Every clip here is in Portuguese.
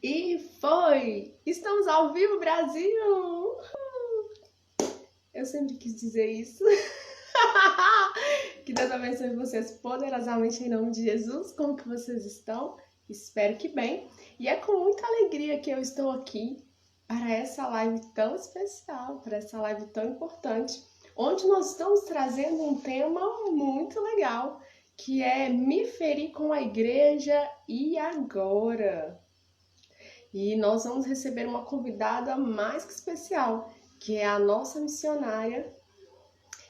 E foi! Estamos ao vivo, Brasil! Eu sempre quis dizer isso. Que Deus abençoe vocês poderosamente em nome de Jesus. Como que vocês estão? Espero que bem. E é com muita alegria que eu estou aqui para essa live tão especial, para essa live tão importante, onde nós estamos trazendo um tema muito legal, que é me ferir com a igreja e agora. E nós vamos receber uma convidada mais que especial, que é a nossa missionária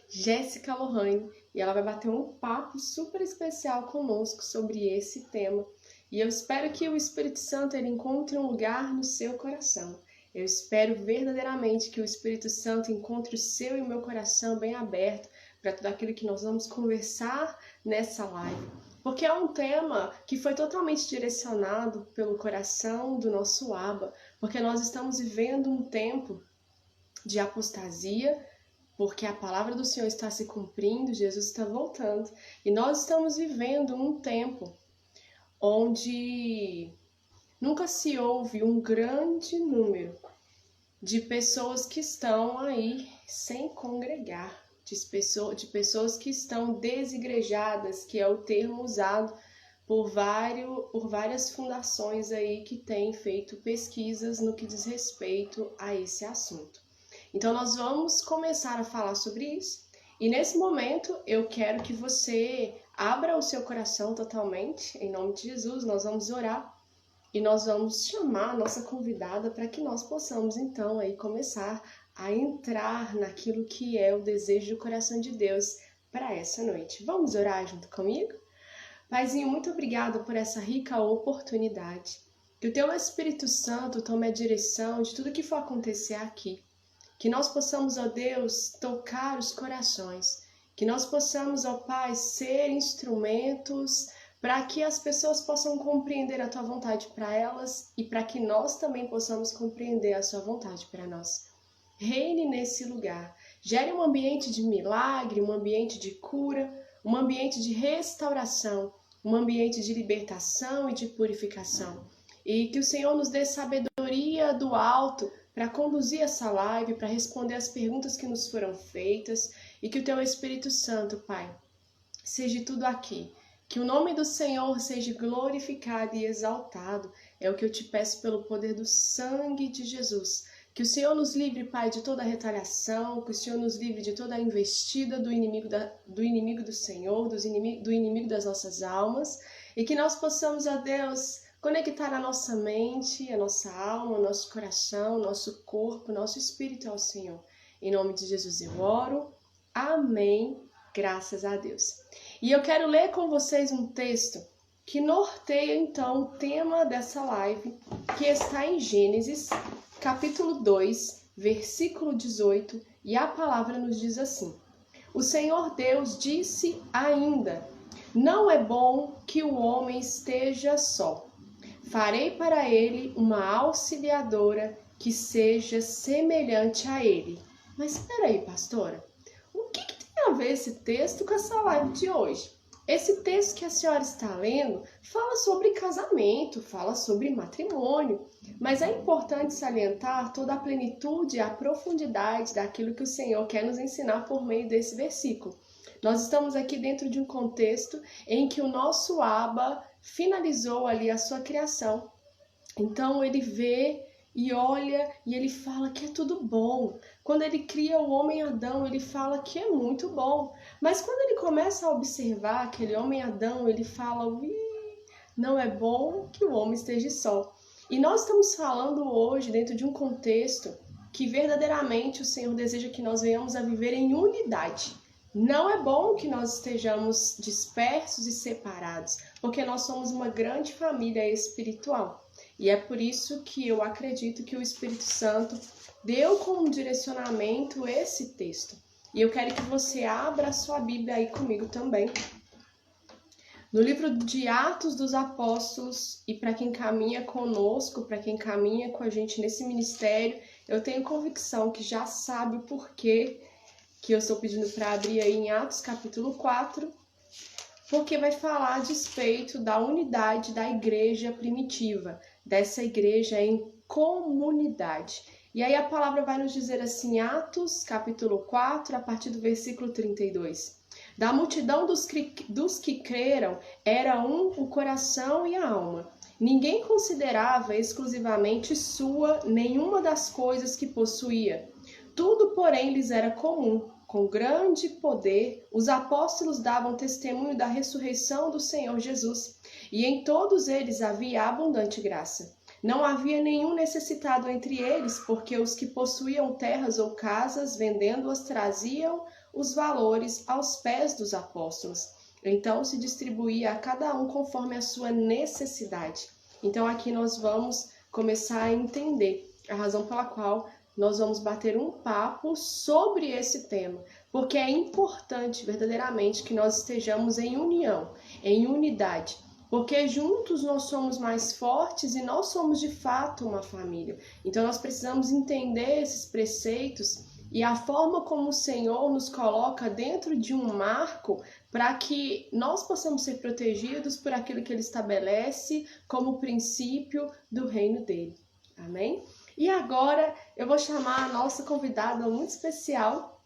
Jéssica Lohane, e ela vai bater um papo super especial conosco sobre esse tema. E eu espero que o Espírito Santo ele encontre um lugar no seu coração. Eu espero verdadeiramente que o Espírito Santo encontre o seu e o meu coração bem aberto para tudo aquilo que nós vamos conversar nessa live. Porque é um tema que foi totalmente direcionado pelo coração do nosso Abba, porque nós estamos vivendo um tempo de apostasia, porque a palavra do Senhor está se cumprindo, Jesus está voltando, e nós estamos vivendo um tempo onde nunca se ouve um grande número de pessoas que estão aí sem congregar, de pessoas que estão desigrejadas, que é o termo usado por várias fundações aí que têm feito pesquisas no que diz respeito a esse assunto. Então nós vamos começar a falar sobre isso, e nesse momento eu quero que você abra o seu coração totalmente, em nome de Jesus. Nós vamos orar e nós vamos chamar a nossa convidada para que nós possamos então aí começar a entrar naquilo que é o desejo do coração de Deus para essa noite. Vamos orar junto comigo? Paizinho, muito obrigado por essa rica oportunidade. Que o Teu Espírito Santo tome a direção de tudo que for acontecer aqui. Que nós possamos, ó Deus, tocar os corações. Que nós possamos, ó Pai, ser instrumentos para que as pessoas possam compreender a Tua vontade para elas e para que nós também possamos compreender a Sua vontade para nós. Reine nesse lugar. Gere um ambiente de milagre, um ambiente de cura, um ambiente de restauração, um ambiente de libertação e de purificação. E que o Senhor nos dê sabedoria do alto para conduzir essa live, para responder as perguntas que nos foram feitas, e que o Teu Espírito Santo, Pai, seja tudo aqui. Que o nome do Senhor seja glorificado e exaltado. É o que eu te peço pelo poder do sangue de Jesus. Que o Senhor nos livre, Pai, de toda retaliação, que o Senhor nos livre de toda a investida do inimigo do Senhor, do inimigo das nossas almas, e que nós possamos, ó Deus, conectar a nossa mente, a nossa alma, o nosso coração, o nosso corpo, o nosso espírito ao Senhor. Em nome de Jesus eu oro. Amém. Graças a Deus. E eu quero ler com vocês um texto que norteia então o tema dessa live, que está em Gênesis, capítulo 2, versículo 18, e a palavra nos diz assim: O Senhor Deus disse ainda: Não é bom que o homem esteja só. Farei para ele uma auxiliadora que seja semelhante a ele. Mas espera aí, pastora. O que tem a ver esse texto com essa live de hoje? Esse texto que a senhora está lendo fala sobre casamento, fala sobre matrimônio, mas é importante salientar toda a plenitude e a profundidade daquilo que o Senhor quer nos ensinar por meio desse versículo. Nós estamos aqui dentro de um contexto em que o nosso Abba finalizou ali a sua criação. Então ele vê e olha e ele fala que é tudo bom. Quando ele cria o homem Adão, ele fala que é muito bom. Mas quando ele começa a observar aquele homem Adão, ele fala: não é bom que o homem esteja só. E nós estamos falando hoje dentro de um contexto que verdadeiramente o Senhor deseja que nós venhamos a viver em unidade. Não é bom que nós estejamos dispersos e separados, porque nós somos uma grande família espiritual. E é por isso que eu acredito que o Espírito Santo deu como direcionamento esse texto. E eu quero que você abra a sua Bíblia aí comigo também. No livro de Atos dos Apóstolos, e para quem caminha conosco, para quem caminha com a gente nesse ministério, eu tenho convicção que já sabe o porquê que eu estou pedindo para abrir aí em Atos capítulo 4, porque vai falar a despeito da unidade da igreja primitiva, dessa igreja em comunidade. E aí a palavra vai nos dizer assim, Atos, capítulo 4, a partir do versículo 32. Da multidão dos que creram, era um o coração e a alma. Ninguém considerava exclusivamente sua nenhuma das coisas que possuía. Tudo, porém, lhes era comum. Com grande poder, os apóstolos davam testemunho da ressurreição do Senhor Jesus, e em todos eles havia abundante graça. Não havia nenhum necessitado entre eles, porque os que possuíam terras ou casas, vendendo-as, traziam os valores aos pés dos apóstolos. Então se distribuía a cada um conforme a sua necessidade. Então aqui nós vamos começar a entender a razão pela qual nós vamos bater um papo sobre esse tema, porque é importante verdadeiramente que nós estejamos em união, em unidade, porque juntos nós somos mais fortes e nós somos de fato uma família. Então nós precisamos entender esses preceitos e a forma como o Senhor nos coloca dentro de um marco para que nós possamos ser protegidos por aquilo que Ele estabelece como princípio do reino dele. Amém? E agora eu vou chamar a nossa convidada muito especial,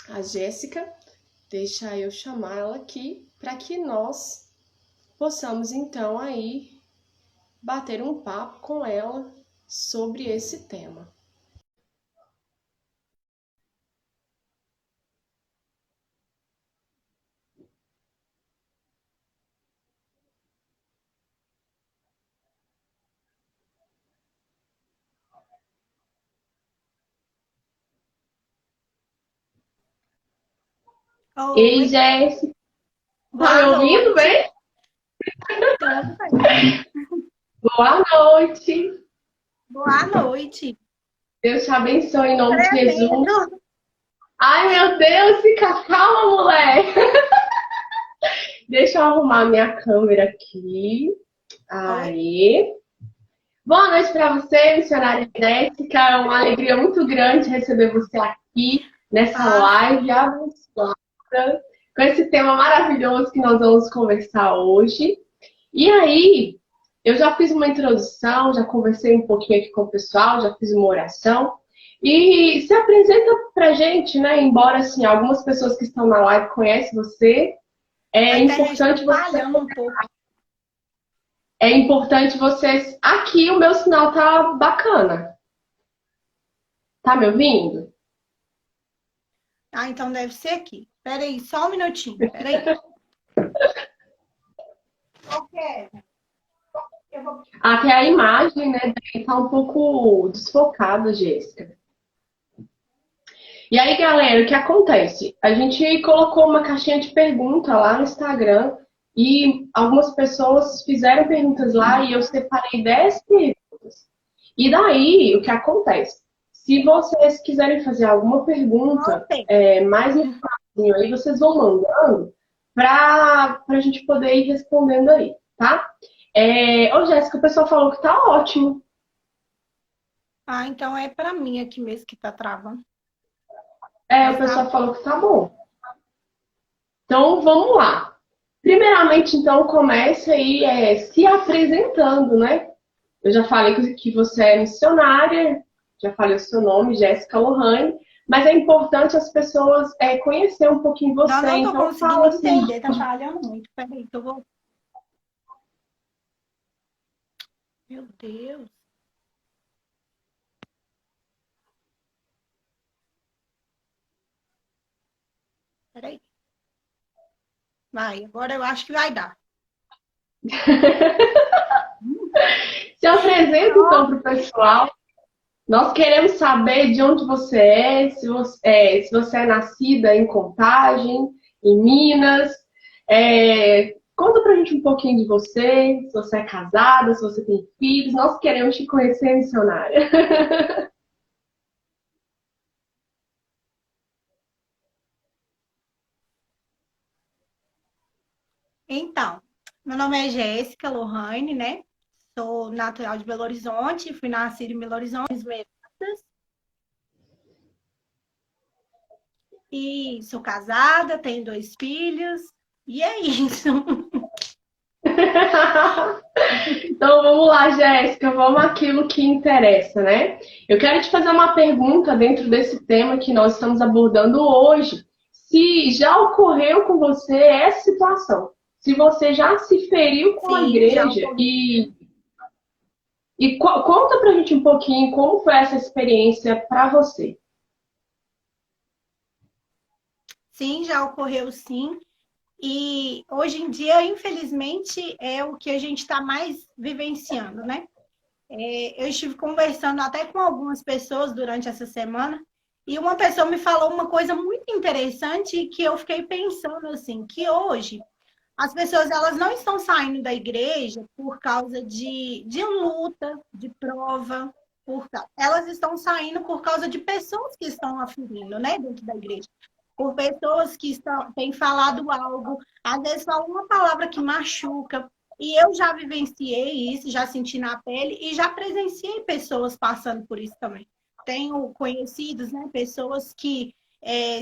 a Jéssica. Deixa eu chamar ela aqui para que nós possamos então aí bater um papo com ela sobre esse tema. Ei, Oi, Jéssica, tá me boa ouvindo noite. bem? Tudo bem? Boa noite. Boa noite. Deus te abençoe em nome de Jesus. Tremendo. Ai, meu Deus, fica calma, mulher. Deixa eu arrumar minha câmera aqui. Oi? Aí. Boa noite para você, missionária Jéssica. É uma alegria muito grande receber você aqui nessa Ah, live abençoada, com esse tema maravilhoso que nós vamos conversar hoje. E aí, eu já fiz uma introdução, já conversei um pouquinho aqui com o pessoal, já fiz uma oração. E se apresenta pra gente, né? Embora, assim, algumas pessoas que estão na live conhecem você, a é internet está importante você falhando um pouco. É importante vocês. Aqui o meu sinal tá bacana. Tá me ouvindo? Ah, então deve ser aqui. Espera aí, só um minutinho. Espera aí. Ok. Eu vou... Até a imagem, né, daí tá um pouco desfocada, Jéssica. E aí, galera, o que acontece? A gente colocou uma caixinha de pergunta lá no Instagram e algumas pessoas fizeram perguntas lá e eu separei 10 perguntas. E daí, o que acontece? Se vocês quiserem fazer alguma pergunta Ontem. mais no finalzinho aí, vocês vão mandando para a gente poder ir respondendo aí, tá? Ô, Jéssica, o pessoal falou que tá ótimo. Ah, então é para mim aqui mesmo que tá travando. O Mas tá. pessoal falou que tá bom. Então, vamos lá. Primeiramente, então, comece aí se apresentando, né? Eu já falei que você é missionária, já falei o seu nome, Jéssica Lohane, mas é importante as pessoas conhecer um pouquinho Não, você. não tô Então, fala conseguindo assim. entender. Tá falhando muito. Espera aí, que eu vou... Meu Deus. Espera aí. Vai, agora eu acho que vai dar. Se apresenta, então, para o pessoal. Nós queremos saber de onde você é, se você é nascida em Contagem, em Minas. Conta pra gente um pouquinho de você, se você é casada, se você tem filhos. Nós queremos te conhecer, missionária. Então, meu nome é Jéssica Lohane, né? Sou natural de Belo Horizonte, fui nascida em Belo Horizonte, Esmeraldas, e sou casada, tenho 2 filhos E é isso. Então vamos lá, Jéssica, vamos àquilo que interessa, né? Eu quero te fazer uma pergunta dentro desse tema que nós estamos abordando hoje. Se já ocorreu com você essa situação, se você já se feriu com a Sim, já igreja ocorreu. conta pra gente um pouquinho como foi essa experiência para você. Sim, já ocorreu sim. E hoje em dia, infelizmente, é o que a gente está mais vivenciando, né? Eu estive conversando até com algumas pessoas durante essa semana, e uma pessoa me falou uma coisa muito interessante que eu fiquei pensando assim, que hoje as pessoas elas não estão saindo da igreja por causa de luta, de prova, elas estão saindo por causa de pessoas que estão aferindo, né, dentro da igreja. Por pessoas que têm falado algo, às vezes falam uma palavra que machuca. E eu já vivenciei isso, já senti na pele e já presenciei pessoas passando por isso também. Tenho conhecidos, né, pessoas que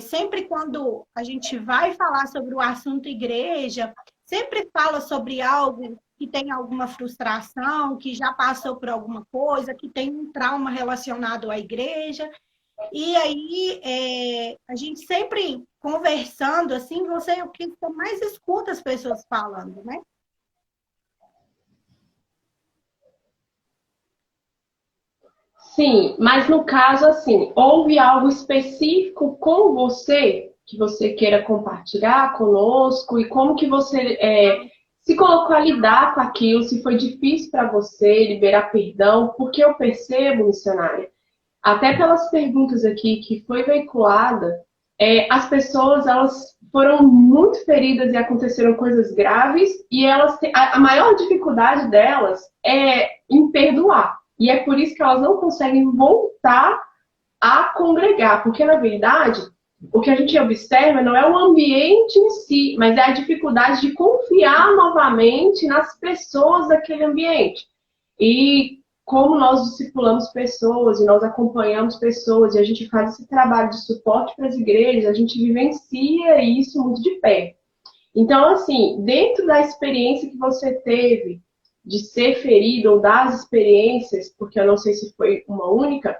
sempre quando a gente vai falar sobre o assunto igreja, sempre fala sobre algo que tem alguma frustração, que já passou por alguma coisa, que tem um trauma relacionado à igreja. E aí, a gente sempre conversando, assim, você é o que mais escuta as pessoas falando, né? Sim, mas no caso, assim, houve algo específico com você que você queira compartilhar conosco e como que você se colocou a lidar com aquilo, se foi difícil para você liberar perdão, porque eu percebo, missionária, até pelas perguntas aqui que foi veiculada, as pessoas elas foram muito feridas e aconteceram coisas graves e a maior dificuldade delas é em perdoar. E é por isso que elas não conseguem voltar a congregar, porque na verdade o que a gente observa não é o ambiente em si, mas é a dificuldade de confiar novamente nas pessoas daquele ambiente. E como nós discipulamos pessoas e nós acompanhamos pessoas e a gente faz esse trabalho de suporte para as igrejas, a gente vivencia isso muito de perto. Então, assim, dentro da experiência que você teve de ser ferido ou das experiências, porque eu não sei se foi uma única,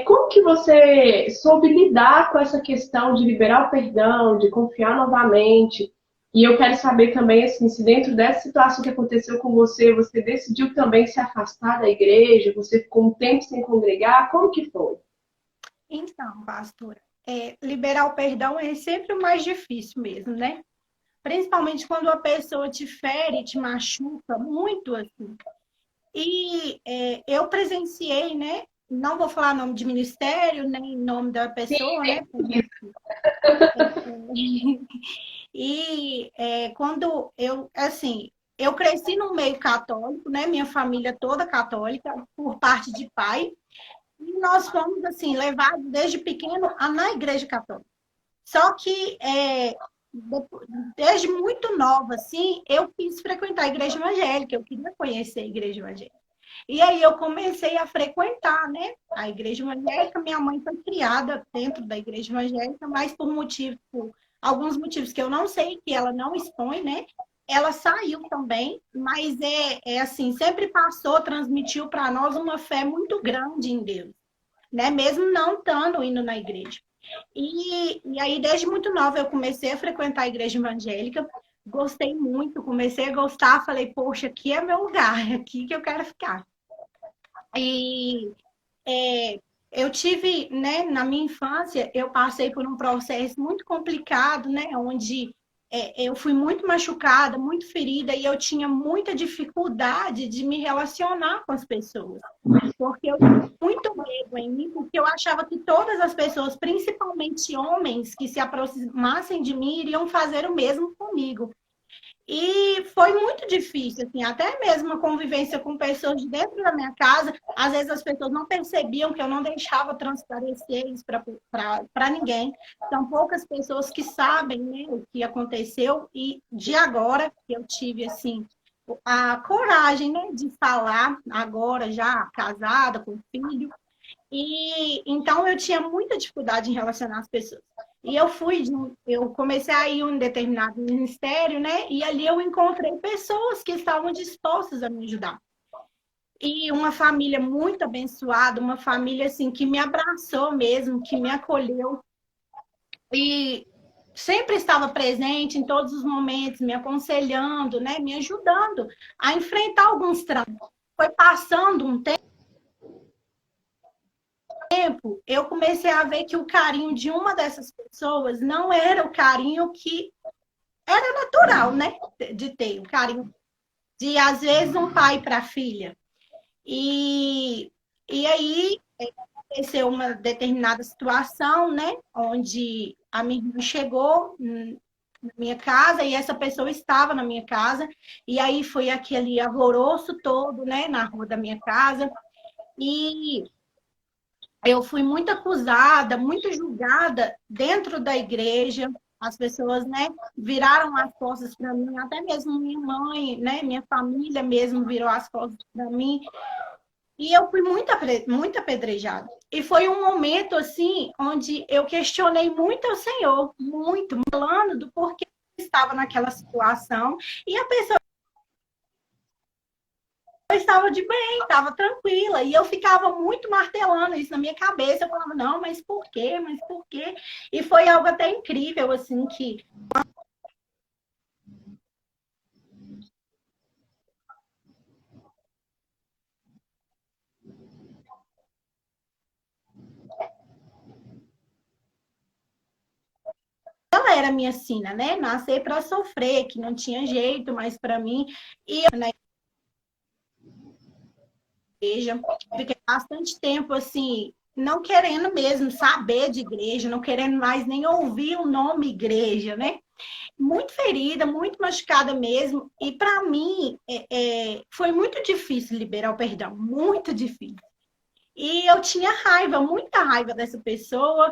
como que você soube lidar com essa questão de liberar o perdão, de confiar novamente? E eu quero saber também, assim, se dentro dessa situação que aconteceu com você, você decidiu também se afastar da igreja, você ficou um tempo sem congregar, como que foi? Então, pastora, liberar o perdão é sempre o mais difícil mesmo, né? Principalmente quando a pessoa te fere, te machuca muito, assim. E eu presenciei, né? Não vou falar nome de ministério, nem nome da pessoa, né? E quando eu, assim, eu cresci num meio católico, né? Minha família toda católica, por parte de pai, e nós fomos, assim, levados desde pequeno na igreja católica. Só que, desde muito nova, assim, eu quis frequentar a igreja evangélica, eu queria conhecer a igreja evangélica. E aí eu comecei a frequentar, né, a igreja evangélica. Minha mãe foi criada dentro da igreja evangélica, mas por alguns motivos que eu não sei, que ela não expõe, né? Ela saiu também, mas assim, sempre passou, transmitiu para nós uma fé muito grande em Deus, né? Mesmo não estando indo na igreja. E aí, desde muito nova, eu comecei a frequentar a igreja evangélica, gostei muito, comecei a gostar, falei, poxa, aqui é meu lugar, é aqui que eu quero ficar. E eu tive, né, na minha infância, eu passei por um processo muito complicado, né, onde eu fui muito machucada, muito ferida, e eu tinha muita dificuldade de me relacionar com as pessoas. Porque eu tinha muito medo em mim, porque eu achava que todas as pessoas, principalmente homens, que se aproximassem de mim, iriam fazer o mesmo comigo. E foi muito difícil, assim, até mesmo a convivência com pessoas de dentro da minha casa. Às vezes as pessoas não percebiam que eu não deixava transparecer isso para ninguém. São poucas pessoas que sabem, né, o que aconteceu. E de agora que eu tive, assim, a coragem, né, de falar, agora já casada, com filho. E então eu tinha muita dificuldade em relacionar as pessoas. E eu comecei a ir em um determinado ministério, né? E ali eu encontrei pessoas que estavam dispostas a me ajudar. E uma família muito abençoada, uma família assim que me abraçou mesmo, que me acolheu e sempre estava presente em todos os momentos, me aconselhando, né, me ajudando a enfrentar alguns traumas. Foi passando um tempo, eu comecei a ver que o carinho de uma dessas pessoas não era o carinho que era natural, né, de ter, o carinho de às vezes um pai para a filha. E, e aí aconteceu uma determinada situação, né? Onde a minha irmã chegou na minha casa e essa pessoa estava na minha casa. E aí foi aquele alvoroço todo, né? Na rua da minha casa. E eu fui muito acusada, muito julgada dentro da igreja. As pessoas, né, viraram as costas para mim, até mesmo minha mãe, né, minha família mesmo virou as costas para mim. E eu fui muito apedrejada. E foi um momento, assim, onde eu questionei muito ao Senhor, muito, falando do porquê eu estava naquela situação. E a pessoa estava de bem, estava tranquila. E eu ficava muito martelando isso na minha cabeça. Eu falava, não, mas por quê? Mas por quê? E foi algo até incrível, assim, que ela era minha sina, né? Nascer para sofrer, que não tinha jeito mais para mim. E eu, na igreja, fiquei bastante tempo assim, não querendo mesmo saber de igreja, não querendo mais nem ouvir o nome igreja, né? Muito ferida, muito machucada mesmo. E para mim foi muito difícil liberar o perdão, muito difícil. E eu tinha raiva, muita raiva dessa pessoa,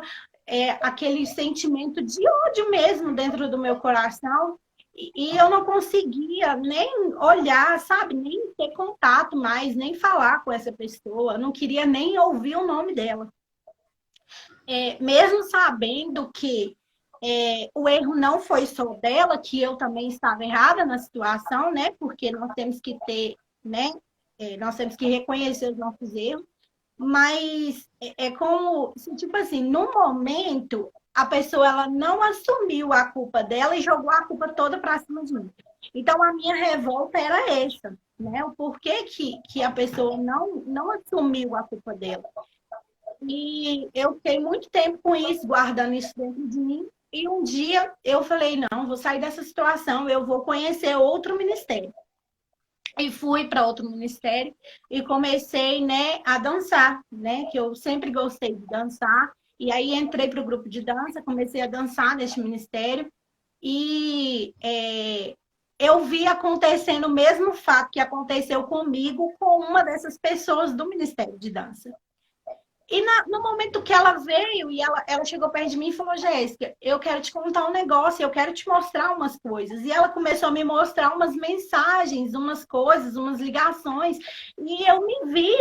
aquele sentimento de ódio mesmo dentro do meu coração. E eu não conseguia nem olhar, sabe? Nem ter contato mais, nem falar com essa pessoa. Eu não queria nem ouvir o nome dela. Mesmo sabendo que o erro não foi só dela, que eu também estava errada na situação, né? Porque nós temos que ter, né? Nós temos que reconhecer os nossos erros. Mas é como, tipo assim, no momento, a pessoa ela não assumiu a culpa dela e jogou a culpa toda para cima de mim. Então, a minha revolta era essa, né? O porquê que a pessoa não assumiu a culpa dela. E eu fiquei muito tempo com isso, guardando isso dentro de mim. E um dia eu falei, não, vou sair dessa situação, eu vou conhecer outro ministério. E fui para outro ministério e comecei, né, a dançar, né, que eu sempre gostei de dançar. E aí entrei para o grupo de dança, comecei a dançar neste ministério e eu vi acontecendo o mesmo fato que aconteceu comigo com uma dessas pessoas do Ministério de Dança. E no momento que ela veio e ela chegou perto de mim e falou, Jéssica, eu quero te contar um negócio, eu quero te mostrar umas coisas. E ela começou a me mostrar umas mensagens, umas coisas, umas ligações. E eu me vi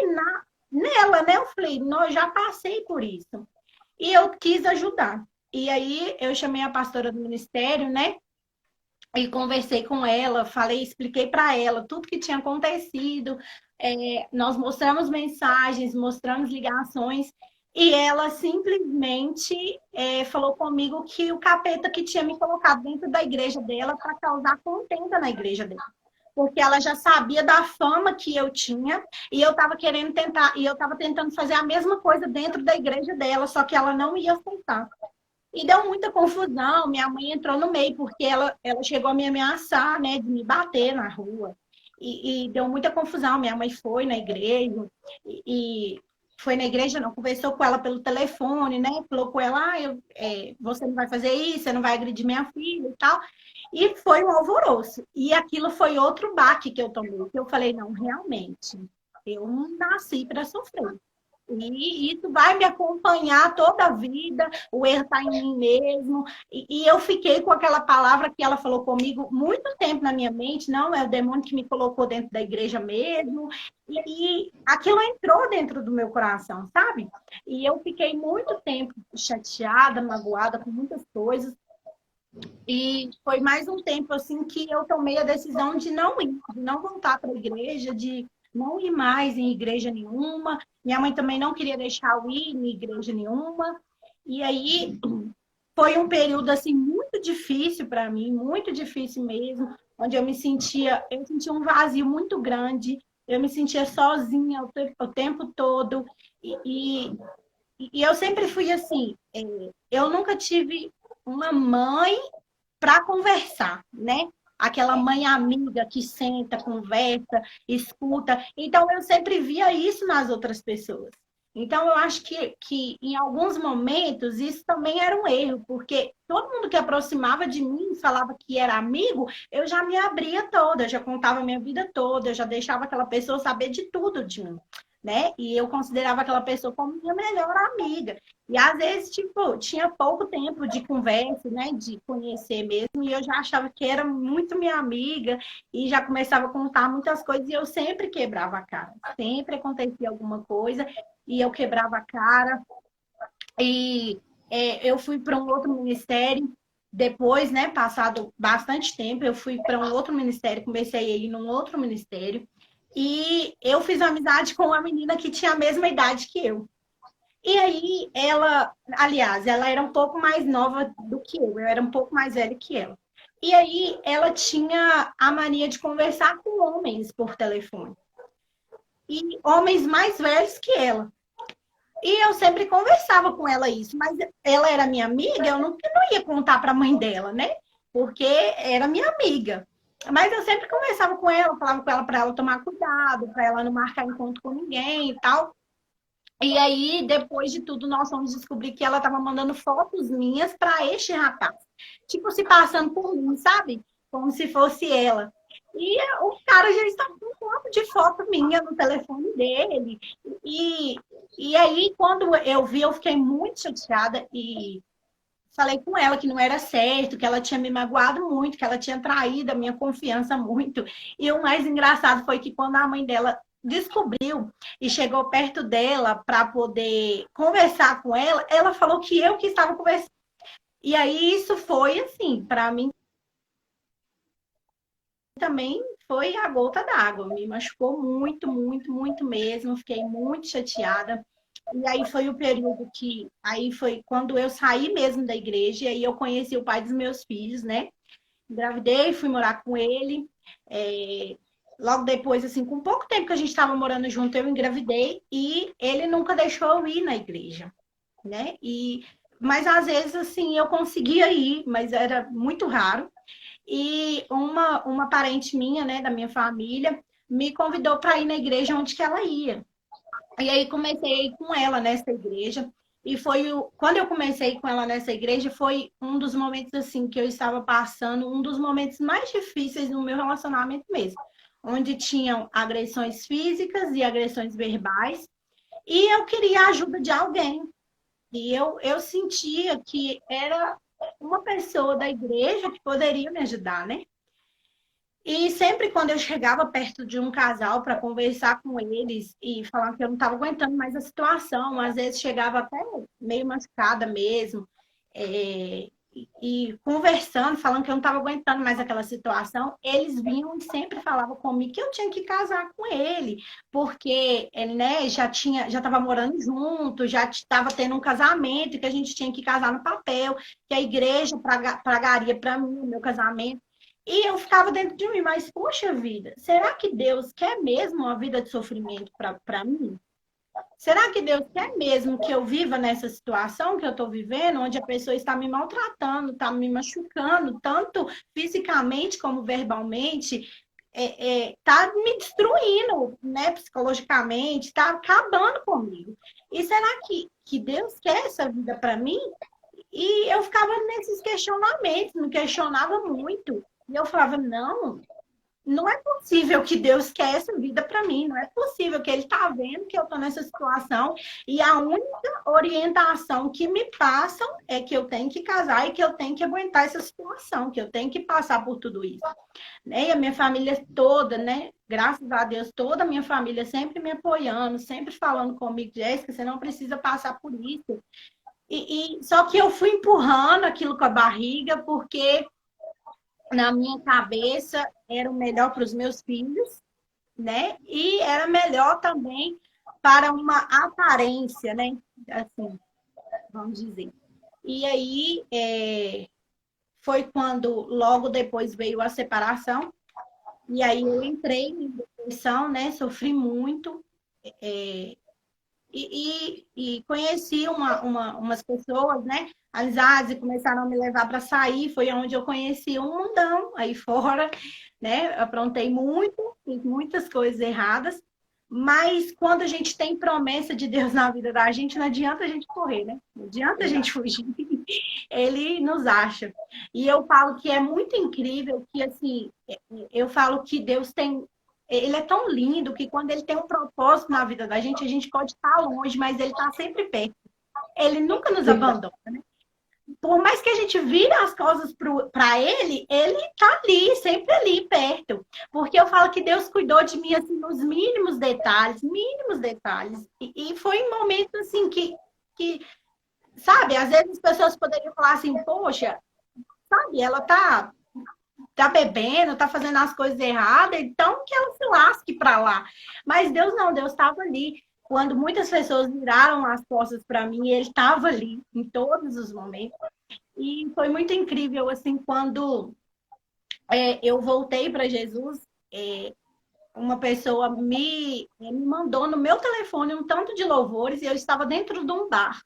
nela, né? Eu falei, não, eu já passei por isso. E eu quis ajudar. E aí eu chamei a pastora do ministério, né? E conversei com ela, falei, expliquei para ela tudo que tinha acontecido. Nós mostramos mensagens, mostramos ligações, e ela simplesmente falou comigo que o capeta que tinha me colocado dentro da igreja dela para causar contenda na igreja dela. Porque ela já sabia da fama que eu tinha, e eu estava querendo tentar, e eu estava tentando fazer a mesma coisa dentro da igreja dela, só que ela não ia aceitar. E deu muita confusão. Minha mãe entrou no meio, porque ela chegou a me ameaçar, né, de me bater na rua. E deu muita confusão. Minha mãe foi na igreja, e foi na igreja, não, conversou com ela pelo telefone, né? Falou com ela, você não vai fazer isso, você não vai agredir minha filha e tal. E foi um alvoroço. E aquilo foi outro baque que eu tomei. Que eu falei, não, realmente, eu não nasci para sofrer. E isso vai me acompanhar toda a vida, o erro está em mim mesmo. E eu fiquei com aquela palavra que ela falou comigo muito tempo na minha mente, não, é o demônio que me colocou dentro da igreja mesmo. E aquilo entrou dentro do meu coração, sabe? E eu fiquei muito tempo chateada, magoada com muitas coisas. E foi mais um tempo assim que eu tomei a decisão de não ir, de não voltar para a igreja, de não ir mais em igreja nenhuma. Minha mãe também não queria deixar eu ir em igreja nenhuma. E aí foi um período assim muito difícil para mim, muito difícil mesmo, onde eu sentia um vazio muito grande. Eu me sentia sozinha o tempo todo. E, e eu sempre fui assim, eu nunca tive uma mãe para conversar, né? Aquela mãe amiga que senta, conversa, escuta. Então, eu sempre via isso nas outras pessoas. Então, eu acho que em alguns momentos isso também era um erro, porque todo mundo que aproximava de mim, falava que era amigo, eu já me abria toda, já contava a minha vida toda, eu já deixava aquela pessoa saber de tudo de mim, né? E eu considerava aquela pessoa como minha melhor amiga. E às vezes, tipo, tinha pouco tempo de conversa, né? De conhecer mesmo, e eu já achava que era muito minha amiga, e já começava a contar muitas coisas, e eu sempre quebrava a cara. Sempre acontecia alguma coisa, e eu quebrava a cara. E eu fui para um outro ministério. Depois, né, passado bastante tempo, eu fui para um outro ministério, comecei a ir num outro ministério. E eu fiz amizade com uma menina que tinha a mesma idade que eu. E aí, ela, aliás, ela era um pouco mais nova do que eu era um pouco mais velha que ela. E aí, ela tinha a mania de conversar com homens por telefone. E homens mais velhos que ela. E eu sempre conversava com ela isso, mas ela era minha amiga, eu não ia contar para a mãe dela, né? Porque era minha amiga. Mas eu sempre conversava com ela, falava com ela para ela tomar cuidado, para ela não marcar encontro com ninguém e tal. E aí, depois de tudo, nós fomos descobrir que ela estava mandando fotos minhas para este rapaz. Tipo, se passando por mim, sabe? Como se fosse ela. E o cara já estava com um monte de foto minha no telefone dele. E, e aí, quando eu vi, eu fiquei muito chateada e falei com ela que não era certo, que ela tinha me magoado muito, que ela tinha traído a minha confiança muito. E o mais engraçado foi que quando a mãe dela descobriu e chegou perto dela para poder conversar com ela, ela falou que eu que estava conversando. E aí isso foi assim, para mim também foi a gota d'água, me machucou muito, muito, muito mesmo, fiquei muito chateada. E aí foi o período que, aí foi quando eu saí mesmo da igreja, e aí eu conheci o pai dos meus filhos, né? Engravidei, fui morar com ele. É, logo depois, assim, com pouco tempo que a gente estava morando junto, eu engravidei e ele nunca deixou eu ir na igreja, né? Mas às vezes, assim, eu conseguia ir, mas era muito raro. E uma parente minha, né, da minha família, me convidou para ir na igreja onde que ela ia. E aí comecei a ir com ela nessa igreja. E quando eu comecei com ela nessa igreja, foi um dos momentos assim que eu estava passando, um dos momentos mais difíceis no meu relacionamento mesmo, onde tinham agressões físicas e agressões verbais, e eu queria a ajuda de alguém. E eu sentia que era uma pessoa da igreja que poderia me ajudar, né? E sempre quando eu chegava perto de um casal para conversar com eles e falar que eu não estava aguentando mais a situação, às vezes chegava até meio machucada mesmo, e conversando, falando que eu não estava aguentando mais aquela situação, eles vinham e sempre falavam comigo que eu tinha que casar com ele, porque ele, né, já estava morando junto, já estava tendo um casamento, que a gente tinha que casar no papel, que a igreja pagaria para mim o meu casamento. E eu ficava dentro de mim, mas poxa vida, será que Deus quer mesmo uma vida de sofrimento para mim? Será que Deus quer mesmo que eu viva nessa situação que eu estou vivendo, onde a pessoa está me maltratando, está me machucando, tanto fisicamente como verbalmente, está me destruindo, né, psicologicamente, está acabando comigo. E será que Deus quer essa vida para mim? E eu ficava nesses questionamentos, me questionava muito. E eu falava, não, não é possível que Deus quer essa vida para mim, não é possível que Ele está vendo que eu estou nessa situação e a única orientação que me passam é que eu tenho que casar e que eu tenho que aguentar essa situação, que eu tenho que passar por tudo isso. Né? E a minha família toda, né? Graças a Deus, toda a minha família sempre me apoiando, sempre falando comigo, Jéssica, você não precisa passar por isso. Só que eu fui empurrando aquilo com a barriga, porque na minha cabeça era o melhor para os meus filhos, né? E era melhor também para uma aparência, né? Assim, vamos dizer. E aí foi quando logo depois veio a separação. E aí eu entrei em depressão, né? Sofri muito. E conheci umas pessoas, né? Amizades, e começaram a me levar para sair. Foi onde eu conheci um mundão aí fora, né? Aprontei muito, fiz muitas coisas erradas. Mas quando a gente tem promessa de Deus na vida da gente, não adianta a gente correr, né? Não adianta a gente fugir. Ele nos acha. E eu falo que é muito incrível que, assim, eu falo que Deus tem. Ele é tão lindo que quando ele tem um propósito na vida da gente, a gente pode estar longe, mas ele está sempre perto. Ele nunca nos abandona, né? Por mais que a gente vire as cosas para ele, ele está ali, sempre ali, perto. Porque eu falo que Deus cuidou de mim, assim, nos mínimos detalhes, mínimos detalhes. E foi em momentos, assim, que, sabe, às vezes as pessoas poderiam falar assim, poxa, sabe, ela tá bebendo, tá fazendo as coisas erradas, então que ela se lasque para lá. Mas Deus não, Deus estava ali. Quando muitas pessoas viraram as costas para mim, ele estava ali em todos os momentos. E foi muito incrível, assim, quando eu voltei para Jesus, uma pessoa me mandou no meu telefone um tanto de louvores e eu estava dentro de um bar.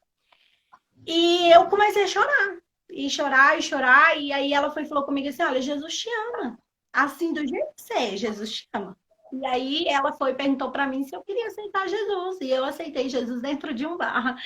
E eu comecei a chorar. E chorar, e chorar. E aí ela foi e falou comigo assim, olha, Jesus te ama. Assim, do jeito que você é, Jesus te ama. E aí ela foi e perguntou para mim se eu queria aceitar Jesus. E eu aceitei Jesus dentro de um bar.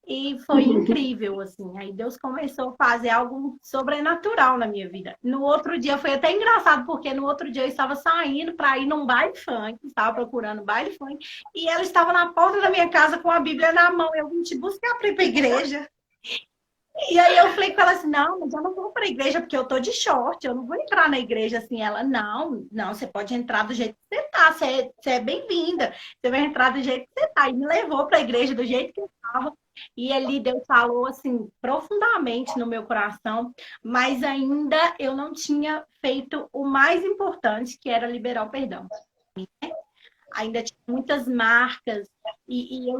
E foi incrível, assim. Aí Deus começou a fazer algo sobrenatural na minha vida. No outro dia foi até engraçado, porque no outro dia eu estava saindo para ir num baile funk, estava procurando baile funk, e ela estava na porta da minha casa com a Bíblia na mão. Eu vim te buscar para ir para a igreja. E aí eu falei com ela assim, não, mas eu não vou para a igreja porque eu tô de short, eu não vou entrar na igreja assim. Ela, não, você pode entrar do jeito que você tá, você é bem-vinda, você vai entrar do jeito que você tá. E me levou para a igreja do jeito que eu estava. E ali Deus falou assim profundamente no meu coração, mas ainda eu não tinha feito o mais importante, que era liberar o perdão. Ainda tinha muitas marcas e eu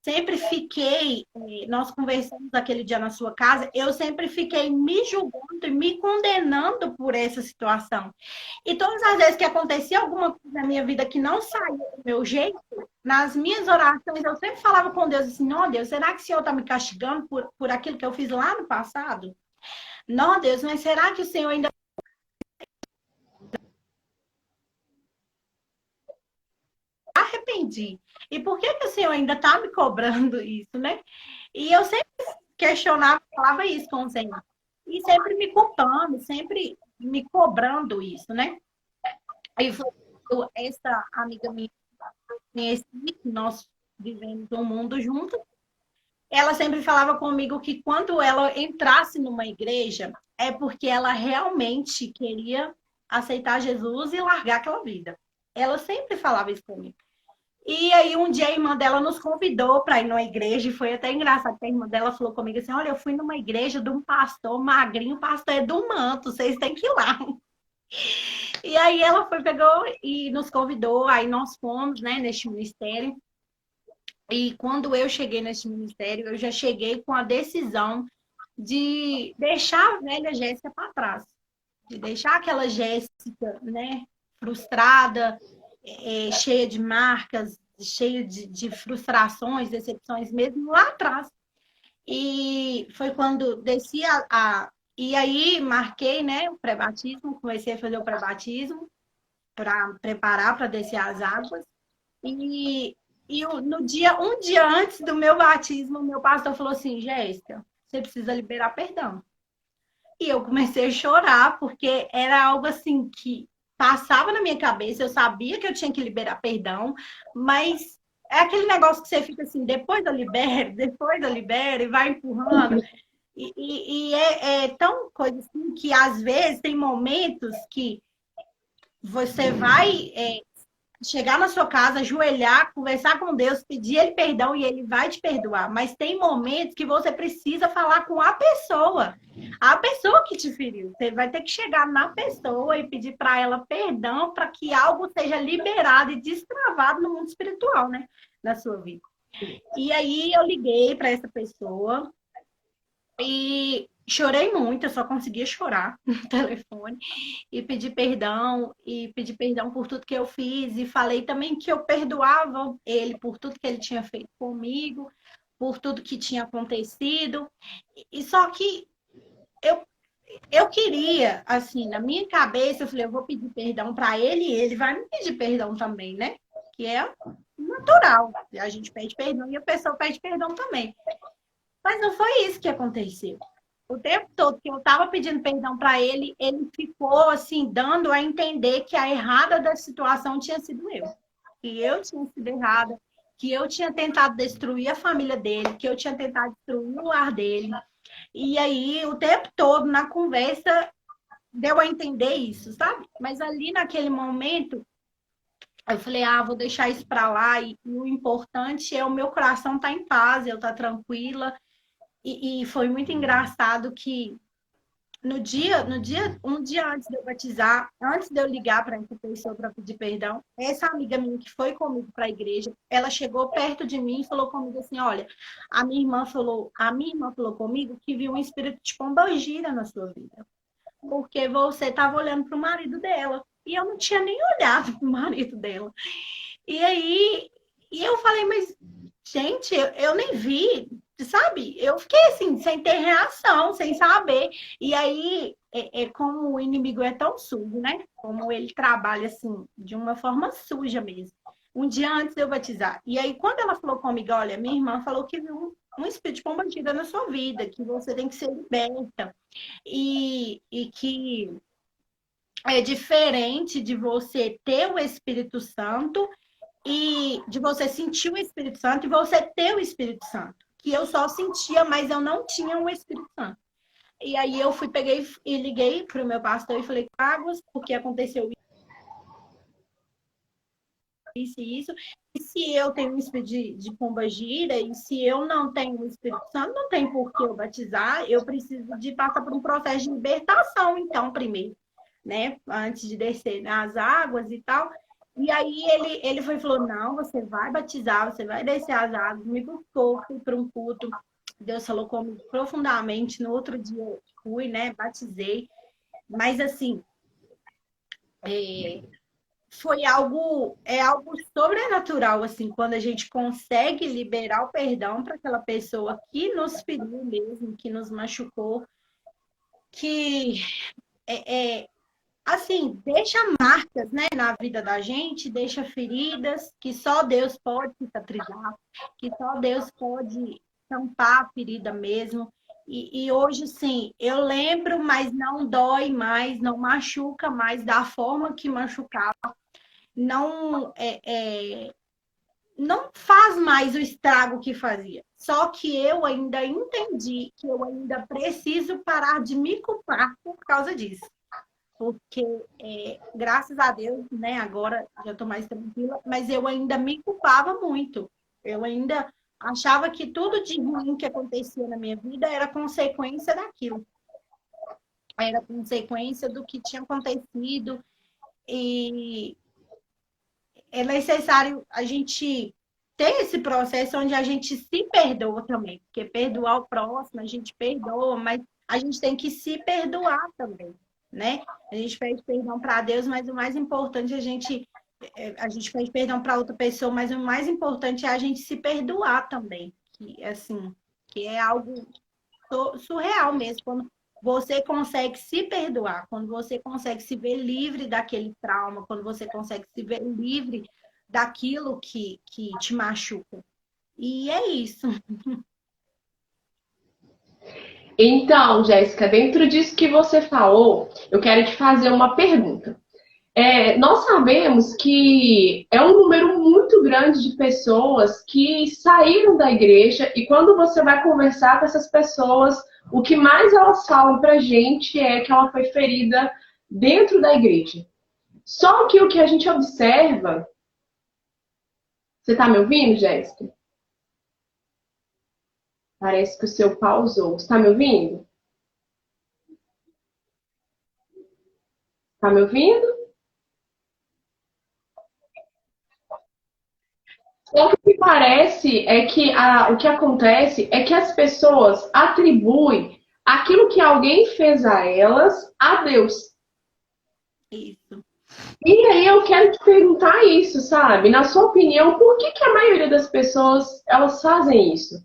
sempre fiquei, nós conversamos aquele dia na sua casa, eu sempre fiquei me julgando e me condenando por essa situação. E todas as vezes que acontecia alguma coisa na minha vida que não saía do meu jeito, nas minhas orações eu sempre falava com Deus assim, não, Deus, será que o Senhor está me castigando por aquilo que eu fiz lá no passado? Não, Deus, mas será que o Senhor ainda arrependi? E por que que o Senhor ainda está me cobrando isso, né? E eu sempre questionava, falava isso com o Senhor. E sempre me culpando, sempre me cobrando isso, né? Aí foi essa amiga minha, conheci, nós vivemos um mundo juntos. Ela sempre falava comigo que quando ela entrasse numa igreja, é porque ela realmente queria aceitar Jesus e largar aquela vida. Ela sempre falava isso comigo. E aí um dia a irmã dela nos convidou para ir numa igreja e foi até engraçado que a irmã dela falou comigo assim, olha, eu fui numa igreja de um pastor magrinho, o pastor é do manto, vocês têm que ir lá. E aí ela foi, pegou e nos convidou, aí nós fomos, né, neste ministério. E quando eu cheguei nesse ministério, eu já cheguei com a decisão de deixar a velha Jéssica para trás. De deixar aquela Jéssica, né, frustrada, cheia de marcas, cheia de frustrações, decepções mesmo lá atrás. E foi quando desci e aí marquei, né, o pré-batismo, comecei a fazer o pré-batismo para preparar para descer as águas. E, no dia, um dia antes do meu batismo, meu pastor falou assim, Jéssica, você precisa liberar perdão. e eu comecei a chorar, porque era algo assim que passava na minha cabeça, eu sabia que eu tinha que liberar perdão, mas é aquele negócio que você fica assim, depois eu libero, e vai empurrando. E é tão coisa assim que às vezes tem momentos que você vai chegar na sua casa, ajoelhar, conversar com Deus, pedir Ele perdão e Ele vai te perdoar. Mas tem momentos que você precisa falar com a pessoa que te feriu. Você vai ter que chegar na pessoa e pedir para ela perdão para que algo seja liberado e destravado no mundo espiritual, né? Na sua vida. E aí eu liguei para essa pessoa e chorei muito, eu só conseguia chorar no telefone e pedir perdão por tudo que eu fiz e falei também que eu perdoava ele por tudo que ele tinha feito comigo, por tudo que tinha acontecido. E só que eu eu queria, assim, na minha cabeça, eu falei, eu vou pedir perdão para ele e ele vai me pedir perdão também, né? Que é natural. A gente pede perdão e a pessoa pede perdão também. Mas não foi isso que aconteceu. O tempo todo que eu estava pedindo perdão para ele, ele ficou assim, dando a entender que a errada da situação tinha sido eu. Que eu tinha sido errada, que eu tinha tentado destruir a família dele, que eu tinha tentado destruir o lar dele. E aí, o tempo todo, na conversa, deu a entender isso, sabe? Mas ali naquele momento, eu falei, vou deixar isso para lá. E o importante é o meu coração estar em paz, eu estar tranquila. E foi muito engraçado que um dia antes de eu batizar, antes de eu ligar para essa pessoa para pedir perdão, essa amiga minha que foi comigo para a igreja, ela chegou perto de mim e falou comigo assim: olha, a minha irmã falou comigo que viu um espírito de pombagira na sua vida, porque você estava olhando para o marido dela. E eu não tinha nem olhado para o marido dela. E aí, eu falei, mas, gente, eu nem vi, sabe? Eu fiquei assim, sem ter reação, sem saber. E aí, como o inimigo é tão sujo, né? Como ele trabalha assim, de uma forma suja mesmo. Um dia antes de eu batizar. E aí, quando ela falou comigo, olha, minha irmã falou que viu um espírito de pomba-gira na sua vida, que você tem que ser liberta. E que é diferente de você ter o Espírito Santo e de você sentir o Espírito Santo e você ter o Espírito Santo. Que eu só sentia, mas eu não tinha o Espírito Santo. E aí eu peguei e liguei para o meu pastor e falei, Águas, porque aconteceu isso e isso. E se eu tenho um espírito de pomba gira, e se eu não tenho o Espírito Santo, não tem por que eu batizar, eu preciso de passar por um processo de libertação, então, primeiro, né? Antes de descer nas águas e tal. E aí ele foi e falou: não, você vai batizar, você vai descer as águas, me buscou, fui para um culto. Deus falou comigo profundamente. No outro dia eu fui, né? Batizei. Mas assim, é, é algo sobrenatural, assim, quando a gente consegue liberar o perdão para aquela pessoa que nos feriu mesmo, que nos machucou, que assim, deixa marcas, né, na vida da gente, deixa feridas que só Deus pode cicatrizar, que só Deus pode tampar a ferida mesmo. E hoje, sim, eu lembro, mas não dói mais, não machuca mais da forma que machucava. Não, não faz mais o estrago que fazia. Só que eu ainda entendi que eu ainda preciso parar de me culpar por causa disso. Porque, graças a Deus, né, agora já estou mais tranquila, mas eu ainda me culpava muito. Eu ainda achava que tudo de ruim que acontecia na minha vida era consequência daquilo. Era consequência do que tinha acontecido. E é necessário a gente ter esse processo onde a gente se perdoa também. Porque perdoar o próximo, a gente perdoa, mas a gente tem que se perdoar também, né? A gente pede perdão para Deus, mas o mais importante a gente pede perdão para outra pessoa, mas o mais importante é a gente se perdoar também, que assim, que é algo surreal mesmo, quando você consegue se perdoar, quando você consegue se ver livre daquele trauma, quando você consegue se ver livre daquilo que te machuca. E é isso. Então, Jéssica, dentro disso que você falou, eu quero te fazer uma pergunta. Nós sabemos que é um número muito grande de pessoas que saíram da igreja e quando você vai conversar com essas pessoas, o que mais elas falam pra gente é que ela foi ferida dentro da igreja. Só que o que a gente observa, você tá me ouvindo, Jéssica? Parece que o seu pausou. Você tá me ouvindo? Tá me ouvindo? O que parece é que o que acontece é que as pessoas atribuem aquilo que alguém fez a elas a Deus. Isso. E aí eu quero te perguntar isso, sabe? Na sua opinião, por que que a maioria das pessoas elas fazem isso?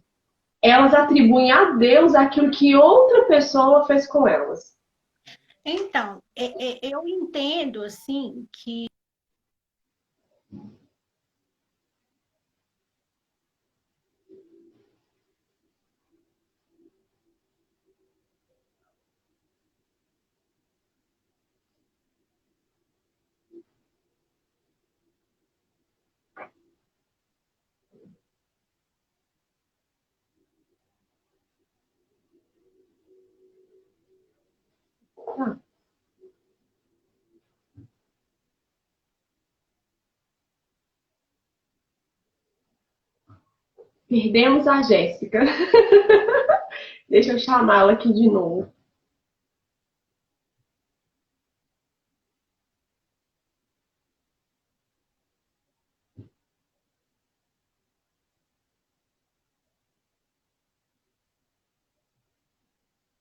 Elas atribuem a Deus aquilo que outra pessoa fez com elas. Então, eu entendo, assim, que... Ah, perdemos a Jéssica. Deixa eu chamá-la aqui de novo.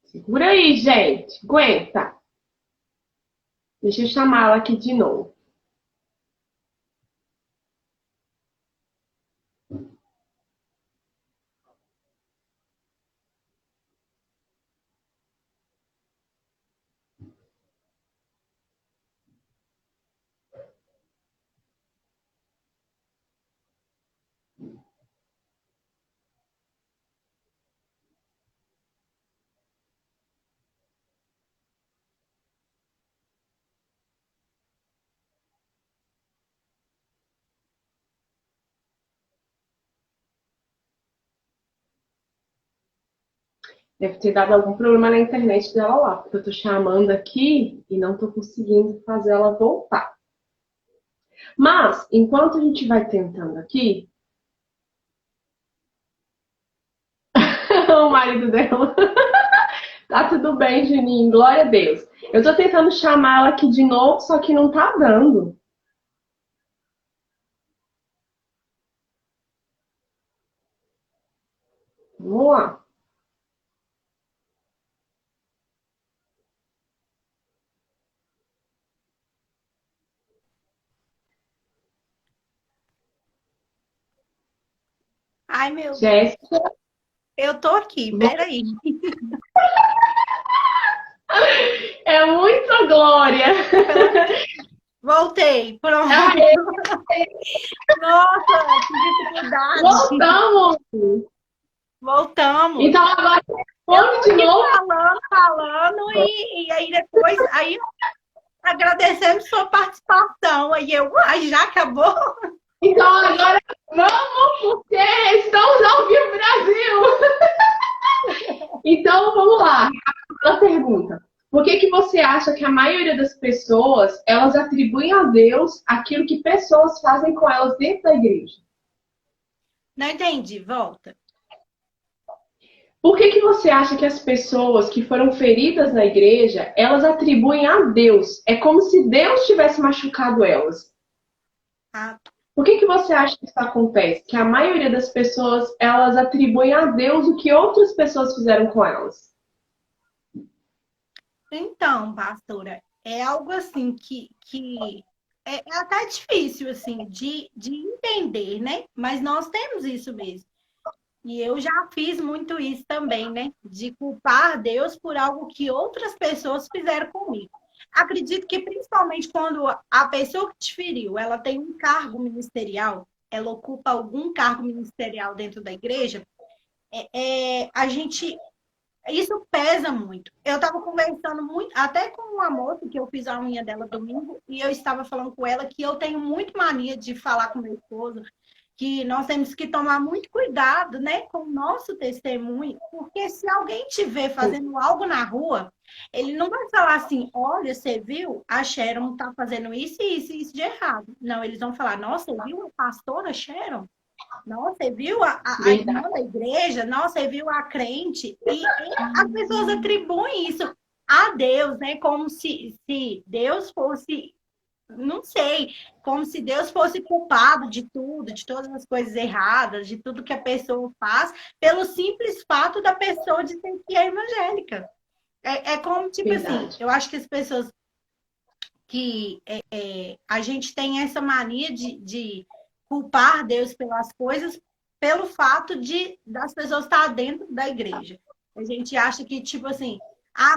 Segura aí, gente. Aguenta. Deixa eu chamá-la aqui de novo. Deve ter dado algum problema na internet dela lá, porque eu tô chamando aqui e não tô conseguindo fazer ela voltar. Mas, enquanto a gente vai tentando aqui, o marido dela. Tá tudo bem, Juninho, glória a Deus. Eu tô tentando chamar ela aqui de novo, só que não tá dando. Vamos lá. Ai, meu Deus. Jéssica, Eu tô aqui, peraí. é muita glória. Voltei, pronto. Aê, Nossa, que dificuldade. voltamos. Voltamos. Então agora Eu tô responde de aqui novo. falando, e aí depois, aí agradecendo sua participação. Aí eu, ai, já acabou? Então agora vamos, porque estamos ao vivo, Brasil. Então vamos lá. A pergunta. Por que que você acha que a maioria das pessoas, elas atribuem a Deus aquilo que pessoas fazem com elas dentro da igreja? Não entendi, volta. Por que que você acha que as pessoas que foram feridas na igreja, elas atribuem a Deus? É como se Deus tivesse machucado elas. Ah, Por que que você acha que isso acontece? Que a maioria das pessoas, elas atribuem a Deus o que outras pessoas fizeram com elas. então, pastora, é algo assim que é até difícil assim de entender, né? Mas nós temos isso mesmo. E eu já fiz muito isso também, né? De culpar Deus por algo que outras pessoas fizeram comigo. Acredito que principalmente quando a pessoa que te feriu, ela tem um cargo ministerial, ela ocupa algum cargo ministerial dentro da igreja, a gente isso pesa muito. Eu estava conversando muito, até com uma moça que eu fiz a unha dela domingo, e eu estava falando com ela que eu tenho muito mania de falar com meu esposo que nós temos que tomar muito cuidado, né, com o nosso testemunho, porque se alguém te vê fazendo algo na rua, ele não vai falar assim, olha, você viu? A Sharon tá fazendo isso e isso e isso de errado. Não, eles vão falar, nossa, você viu a pastora Sharon? Nossa, você viu a irmã Verdade. da igreja? Nossa, você viu a crente? E as pessoas atribuem isso a Deus, né? Como se Deus fosse, não sei, como se Deus fosse culpado de tudo, de todas as coisas erradas, de tudo que a pessoa faz, pelo simples fato da pessoa dizer que é evangélica. É como, tipo assim, Verdade. eu acho que as pessoas que a gente tem essa mania de culpar Deus pelas coisas pelo fato de das pessoas estar dentro da igreja. A gente acha que, tipo assim,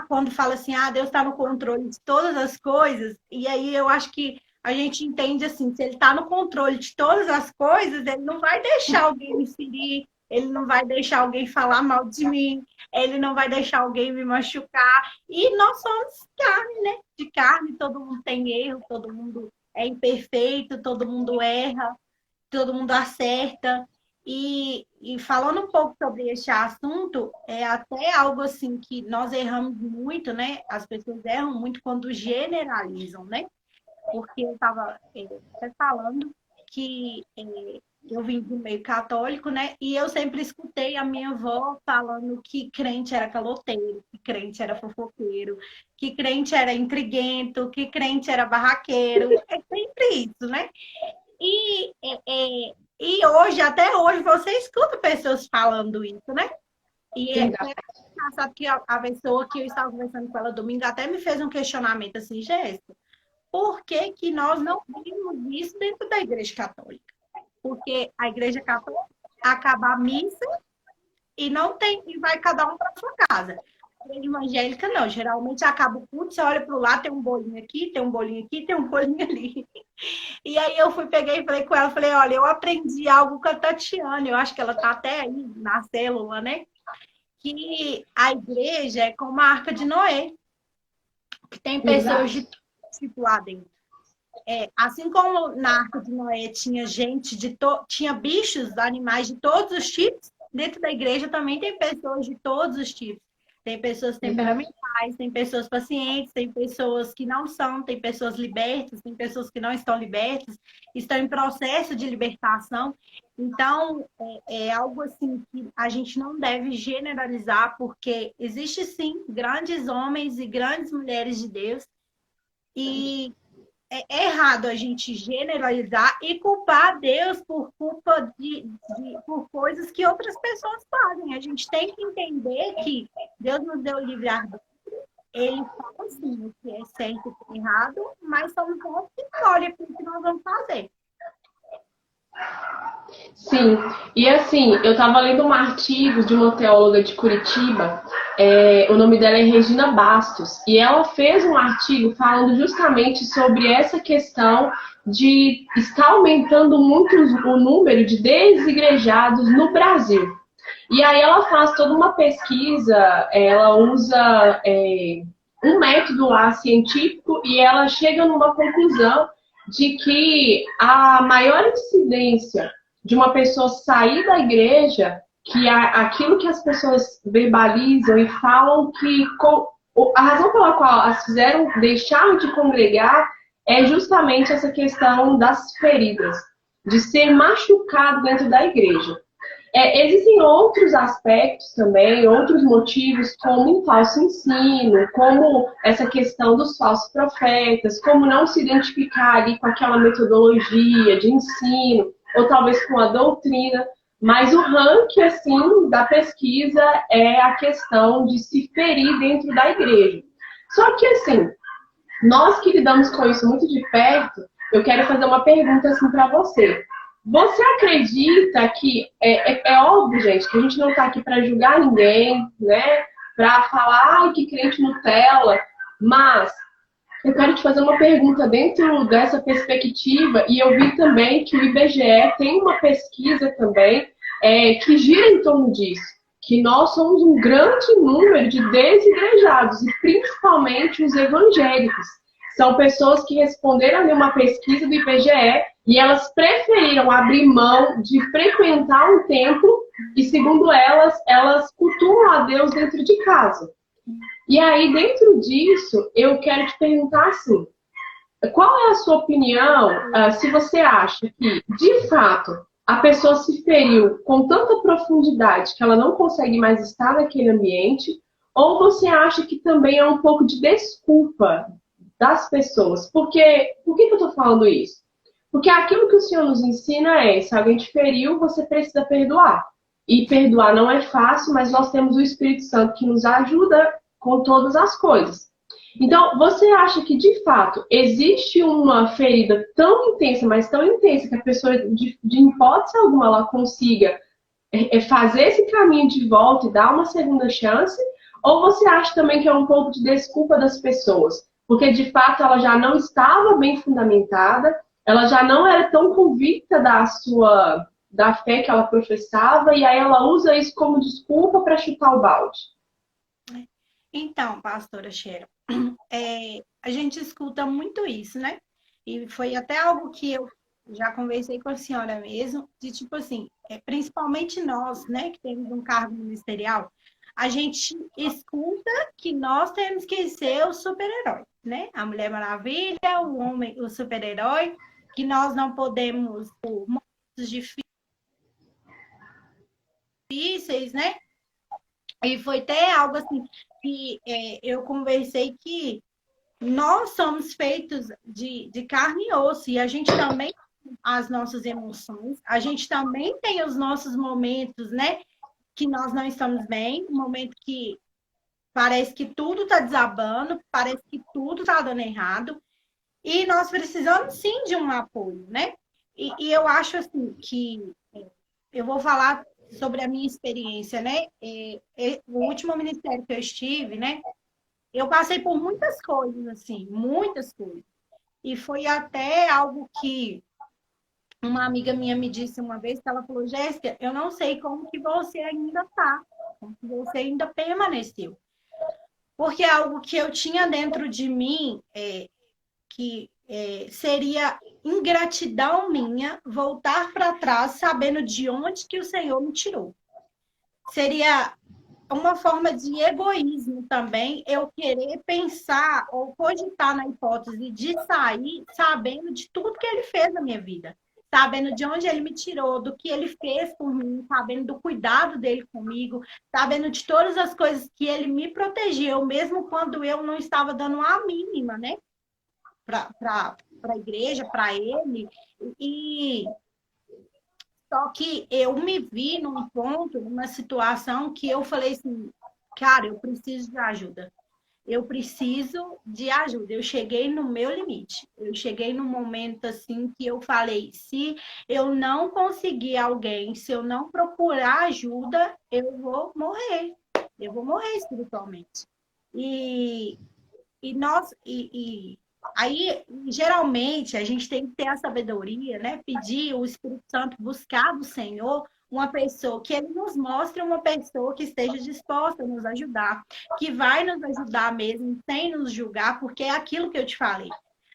quando fala assim, Deus está no controle de todas as coisas, e aí eu acho que a gente entende assim, se ele está no controle de todas as coisas, ele não vai deixar alguém me ferir, ele não vai deixar alguém falar mal de mim, ele não vai deixar alguém me machucar. E nós somos carne, né? De carne, todo mundo tem erro, todo mundo é imperfeito, todo mundo erra, todo mundo acerta. E falando um pouco sobre este assunto, é até algo assim que nós erramos muito, né? As pessoas erram muito quando generalizam, né? Porque eu estava até falando que eu vim do meio católico, né? E eu sempre escutei a minha avó falando que crente era caloteiro, que crente era fofoqueiro, que crente era intriguento, que crente era barraqueiro. É sempre isso, né? E, e hoje, até hoje, você escuta pessoas falando isso, né? E Verdade. engraçado que a pessoa que eu estava conversando com ela domingo até me fez um questionamento assim, Jéssica, por que que nós não vimos isso dentro da Igreja Católica? Porque a Igreja Católica acaba a missa e não tem, e vai cada um para sua casa. A igreja evangélica não, geralmente acaba o culto, você olha para o lado, tem um bolinho aqui, tem um bolinho aqui, tem um bolinho ali. E aí eu peguei e falei com ela, falei, olha, eu aprendi algo com a Tatiana, eu acho que ela está até aí na célula, né? Que a igreja é como a Arca de Noé, que tem pessoas de Verdade. todo tipo lá dentro. Assim como na Arca de Noé tinha gente tinha bichos, animais de todos os tipos, dentro da igreja também tem pessoas de todos os tipos. Tem pessoas Verdade. temperamentais, tem pessoas pacientes, tem pessoas que não são, tem pessoas libertas, tem pessoas que não estão libertas, estão em processo de libertação. Então, é algo assim que a gente não deve generalizar, porque existe sim grandes homens e grandes mulheres de Deus, e é errado a gente generalizar e culpar Deus por culpa por coisas que outras pessoas fazem. A gente tem que entender que Deus nos deu o livre-arbítrio. Ele fala assim, o que é certo e o que é errado, mas somos nós que escolhem o que nós vamos fazer. Sim, e assim, eu estava lendo um artigo de uma teóloga de Curitiba, o nome dela é Regina Bastos, e ela fez um artigo falando justamente sobre essa questão de estar aumentando muito o número de desigrejados no Brasil. E aí ela faz toda uma pesquisa, ela usa um método lá científico e ela chega numa conclusão de que a maior incidência de uma pessoa sair da igreja, que aquilo que as pessoas verbalizam e falam que a razão pela qual as fizeram deixar de congregar é justamente essa questão das feridas, de ser machucado dentro da igreja. Existem outros aspectos também, outros motivos, como o falso ensino, como essa questão dos falsos profetas, como não se identificar ali com aquela metodologia de ensino, ou talvez com a doutrina, mas o ranking, assim, da pesquisa é a questão de se ferir dentro da igreja. Só que, assim, nós que lidamos com isso muito de perto, eu quero fazer uma pergunta, assim, para você. Você acredita que, é óbvio, gente, que a gente não está aqui para julgar ninguém, né? Para falar, ai, que crente Nutella, mas eu quero te fazer uma pergunta dentro dessa perspectiva, e eu vi também que o IBGE tem uma pesquisa também que gira em torno disso, que nós somos um grande número de desigrejados, e principalmente os evangélicos. São pessoas que responderam a uma pesquisa do IBGE e elas preferiram abrir mão de frequentar um templo e, segundo elas, elas cultuam a Deus dentro de casa. E aí, dentro disso, eu quero te perguntar assim, qual é a sua opinião, se você acha que, de fato, a pessoa se feriu com tanta profundidade que ela não consegue mais estar naquele ambiente, ou você acha que também é um pouco de desculpa das pessoas? Por que eu estou falando isso? Porque aquilo que o Senhor nos ensina é, se alguém te feriu, você precisa perdoar. E perdoar não é fácil, mas nós temos o Espírito Santo que nos ajuda com todas as coisas. Então, você acha que, de fato, existe uma ferida tão intensa, mas tão intensa, que a pessoa, de hipótese alguma, ela consiga fazer esse caminho de volta e dar uma segunda chance? Ou você acha também que é um pouco de desculpa das pessoas? Porque, de fato, ela já não estava bem fundamentada, ela já não era tão convicta da fé que ela professava, e aí ela usa isso como desculpa para chutar o balde. Então, pastora Cheryl, a gente escuta muito isso, né? E foi até algo que eu já conversei com a senhora mesmo, de tipo assim, principalmente nós, né, que temos um cargo ministerial, a gente escuta que nós temos que ser o super-herói, né? A Mulher Maravilha, o homem, o super-herói, que nós não podemos, por momentos difíceis, né? E foi até algo assim que eu conversei que nós somos feitos de carne e osso, e a gente também tem as nossas emoções, a gente também tem os nossos momentos, né? Que nós não estamos bem, um momento que parece que tudo está desabando, parece que tudo está dando errado, e nós precisamos sim de um apoio, né? E eu acho assim que eu vou falar sobre a minha experiência, né? O último ministério que eu estive, né? Eu passei por muitas coisas, assim, muitas coisas. E foi até algo que uma amiga minha me disse uma vez, que ela falou, Jéssica, eu não sei como que você ainda tá, como que você ainda permaneceu. Porque é algo que eu tinha dentro de mim, que seria ingratidão minha voltar para trás sabendo de onde que o Senhor me tirou. Seria uma forma de egoísmo também eu querer pensar ou cogitar na hipótese de sair sabendo de tudo que ele fez na minha vida, sabendo de onde ele me tirou, do que ele fez por mim, sabendo do cuidado dele comigo, sabendo de todas as coisas que ele me protegeu, mesmo quando eu não estava dando a mínima, né? Para a igreja, para ele. E só que eu me vi num ponto, numa situação que eu falei assim, cara, eu preciso de ajuda. Eu preciso de ajuda. Eu cheguei no meu limite. Eu cheguei num momento assim que eu falei, se eu não conseguir alguém, se eu não procurar ajuda, eu vou morrer. Eu vou morrer espiritualmente. E aí, geralmente, a gente tem que ter a sabedoria, né? Pedir o Espírito Santo, buscar do Senhor uma pessoa, que ele nos mostre uma pessoa que esteja disposta a nos ajudar, que vai nos ajudar mesmo, sem nos julgar, porque é aquilo que eu te falei,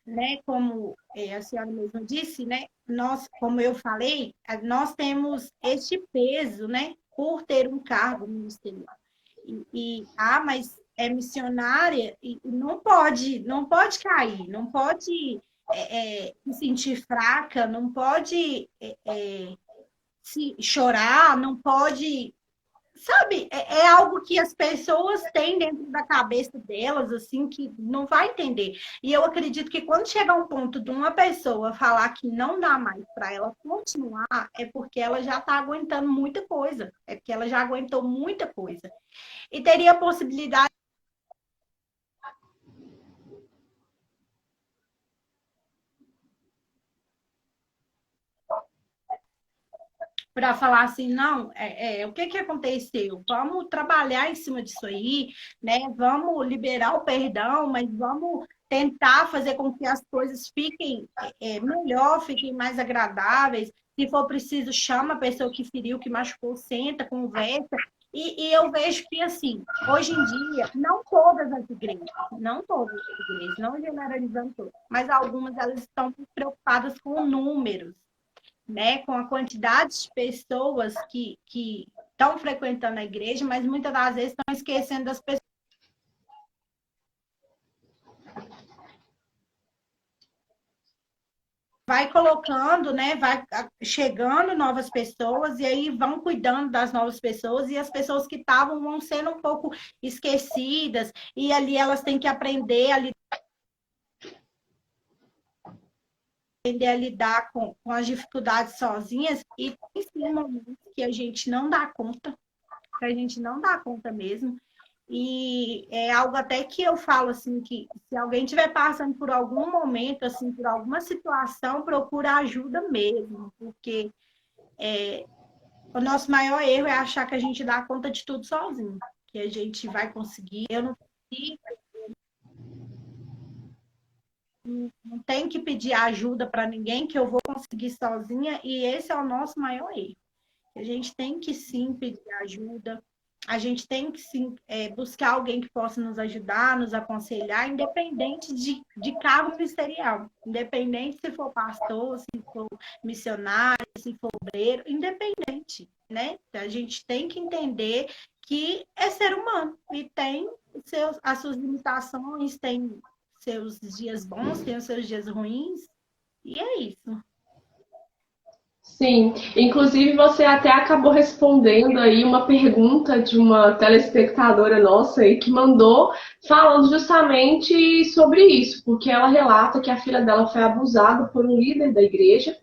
né? Como a senhora mesmo disse, né? Nós, como eu falei, nós temos este peso, né? Por ter um cargo ministerial. Mas é missionária e não pode cair, não pode se sentir fraca, não pode se chorar, não pode, sabe? É algo que as pessoas têm dentro da cabeça delas, assim, que não vai entender. E eu acredito que quando chegar um ponto de uma pessoa falar que não dá mais para ela continuar, é porque ela já está aguentando muita coisa, é porque ela já aguentou muita coisa. E teria a possibilidade para falar assim, não, o que aconteceu? Vamos trabalhar em cima disso aí, né? Vamos liberar o perdão, mas vamos tentar fazer com que as coisas fiquem melhor, fiquem mais agradáveis. Se for preciso, chama a pessoa que feriu, que machucou, senta, conversa. E eu vejo que, assim, hoje em dia, não todas as igrejas, não generalizando todas, mas algumas elas estão preocupadas com números, né? Com a quantidade de pessoas que estão frequentando a igreja, mas muitas das vezes estão esquecendo das pessoas. Vai colocando, né? Vai chegando novas pessoas e aí vão cuidando das novas pessoas e as pessoas que estavam vão sendo um pouco esquecidas e ali elas têm que aprender a lidar com as dificuldades sozinhas e tem sim momentos que a gente não dá conta, que a gente não dá conta mesmo. E é algo até que eu falo assim, que se alguém estiver passando por algum momento, assim, por alguma situação, procura ajuda mesmo, porque o nosso maior erro é achar que a gente dá conta de tudo sozinho, que a gente vai conseguir. Eu não consigo, não tenho que pedir ajuda para ninguém, que eu vou conseguir sozinha, e esse é o nosso maior erro. A gente tem que sim pedir ajuda, a gente tem que sim buscar alguém que possa nos ajudar, nos aconselhar, independente de cargo ministerial, independente se for pastor, se for missionário, se for obreiro, independente, né? A gente tem que entender que é ser humano e tem as suas limitações, tem seus dias bons, tem os seus dias ruins, e é isso. Sim, inclusive você até acabou respondendo aí uma pergunta de uma telespectadora nossa aí que mandou falando justamente sobre isso, porque ela relata que a filha dela foi abusada por um líder da igreja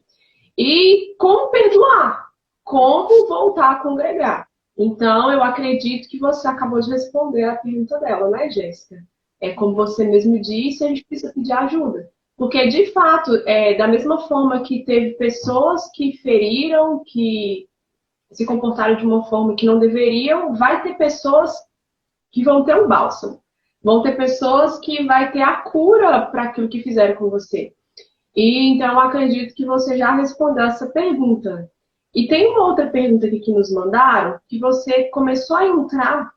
e como perdoar, como voltar a congregar. Então, eu acredito que você acabou de responder a pergunta dela, né, Jéssica? É como você mesmo disse, a gente precisa pedir ajuda. Porque, de fato, da mesma forma que teve pessoas que feriram, que se comportaram de uma forma que não deveriam, vai ter pessoas que vão ter um bálsamo. Vão ter pessoas que vai ter a cura para aquilo que fizeram com você. E então eu acredito que você já respondeu essa pergunta. E tem uma outra pergunta aqui que nos mandaram, que você começou a entrar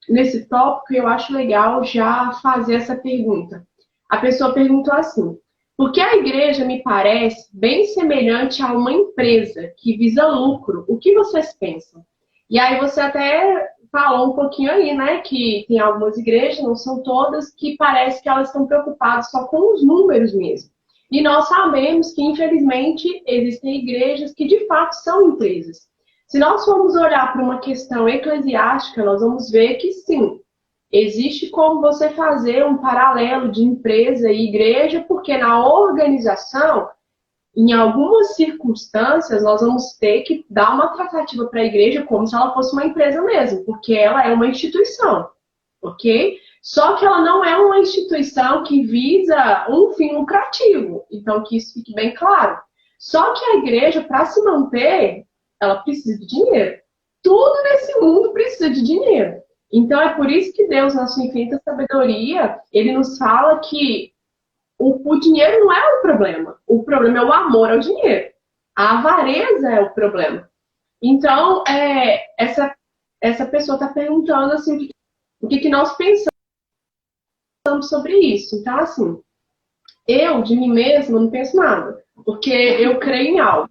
nesse tópico e eu acho legal já fazer essa pergunta. A pessoa perguntou assim: por que a igreja me parece bem semelhante a uma empresa que visa lucro? O que vocês pensam? E aí você até falou um pouquinho aí, né, que tem algumas igrejas, não são todas, que parece que elas estão preocupadas só com os números mesmo. E nós sabemos que, infelizmente, existem igrejas que de fato são empresas. Se nós formos olhar para uma questão eclesiástica, nós vamos ver que sim, existe como você fazer um paralelo de empresa e igreja, porque na organização, em algumas circunstâncias, nós vamos ter que dar uma tratativa para a igreja como se ela fosse uma empresa mesmo, porque ela é uma instituição, ok? Só que ela não é uma instituição que visa um fim lucrativo, então que isso fique bem claro. Só que a igreja, para se manter, ela precisa de dinheiro. Tudo nesse mundo precisa de dinheiro. Então é por isso que Deus, na sua infinita sabedoria, ele nos fala que o dinheiro não é o problema. O problema é o amor ao dinheiro. A avareza é o problema. Então, essa pessoa está perguntando assim, o que nós pensamos sobre isso. Então, assim, eu, de mim mesma, não penso nada. Porque eu creio em algo.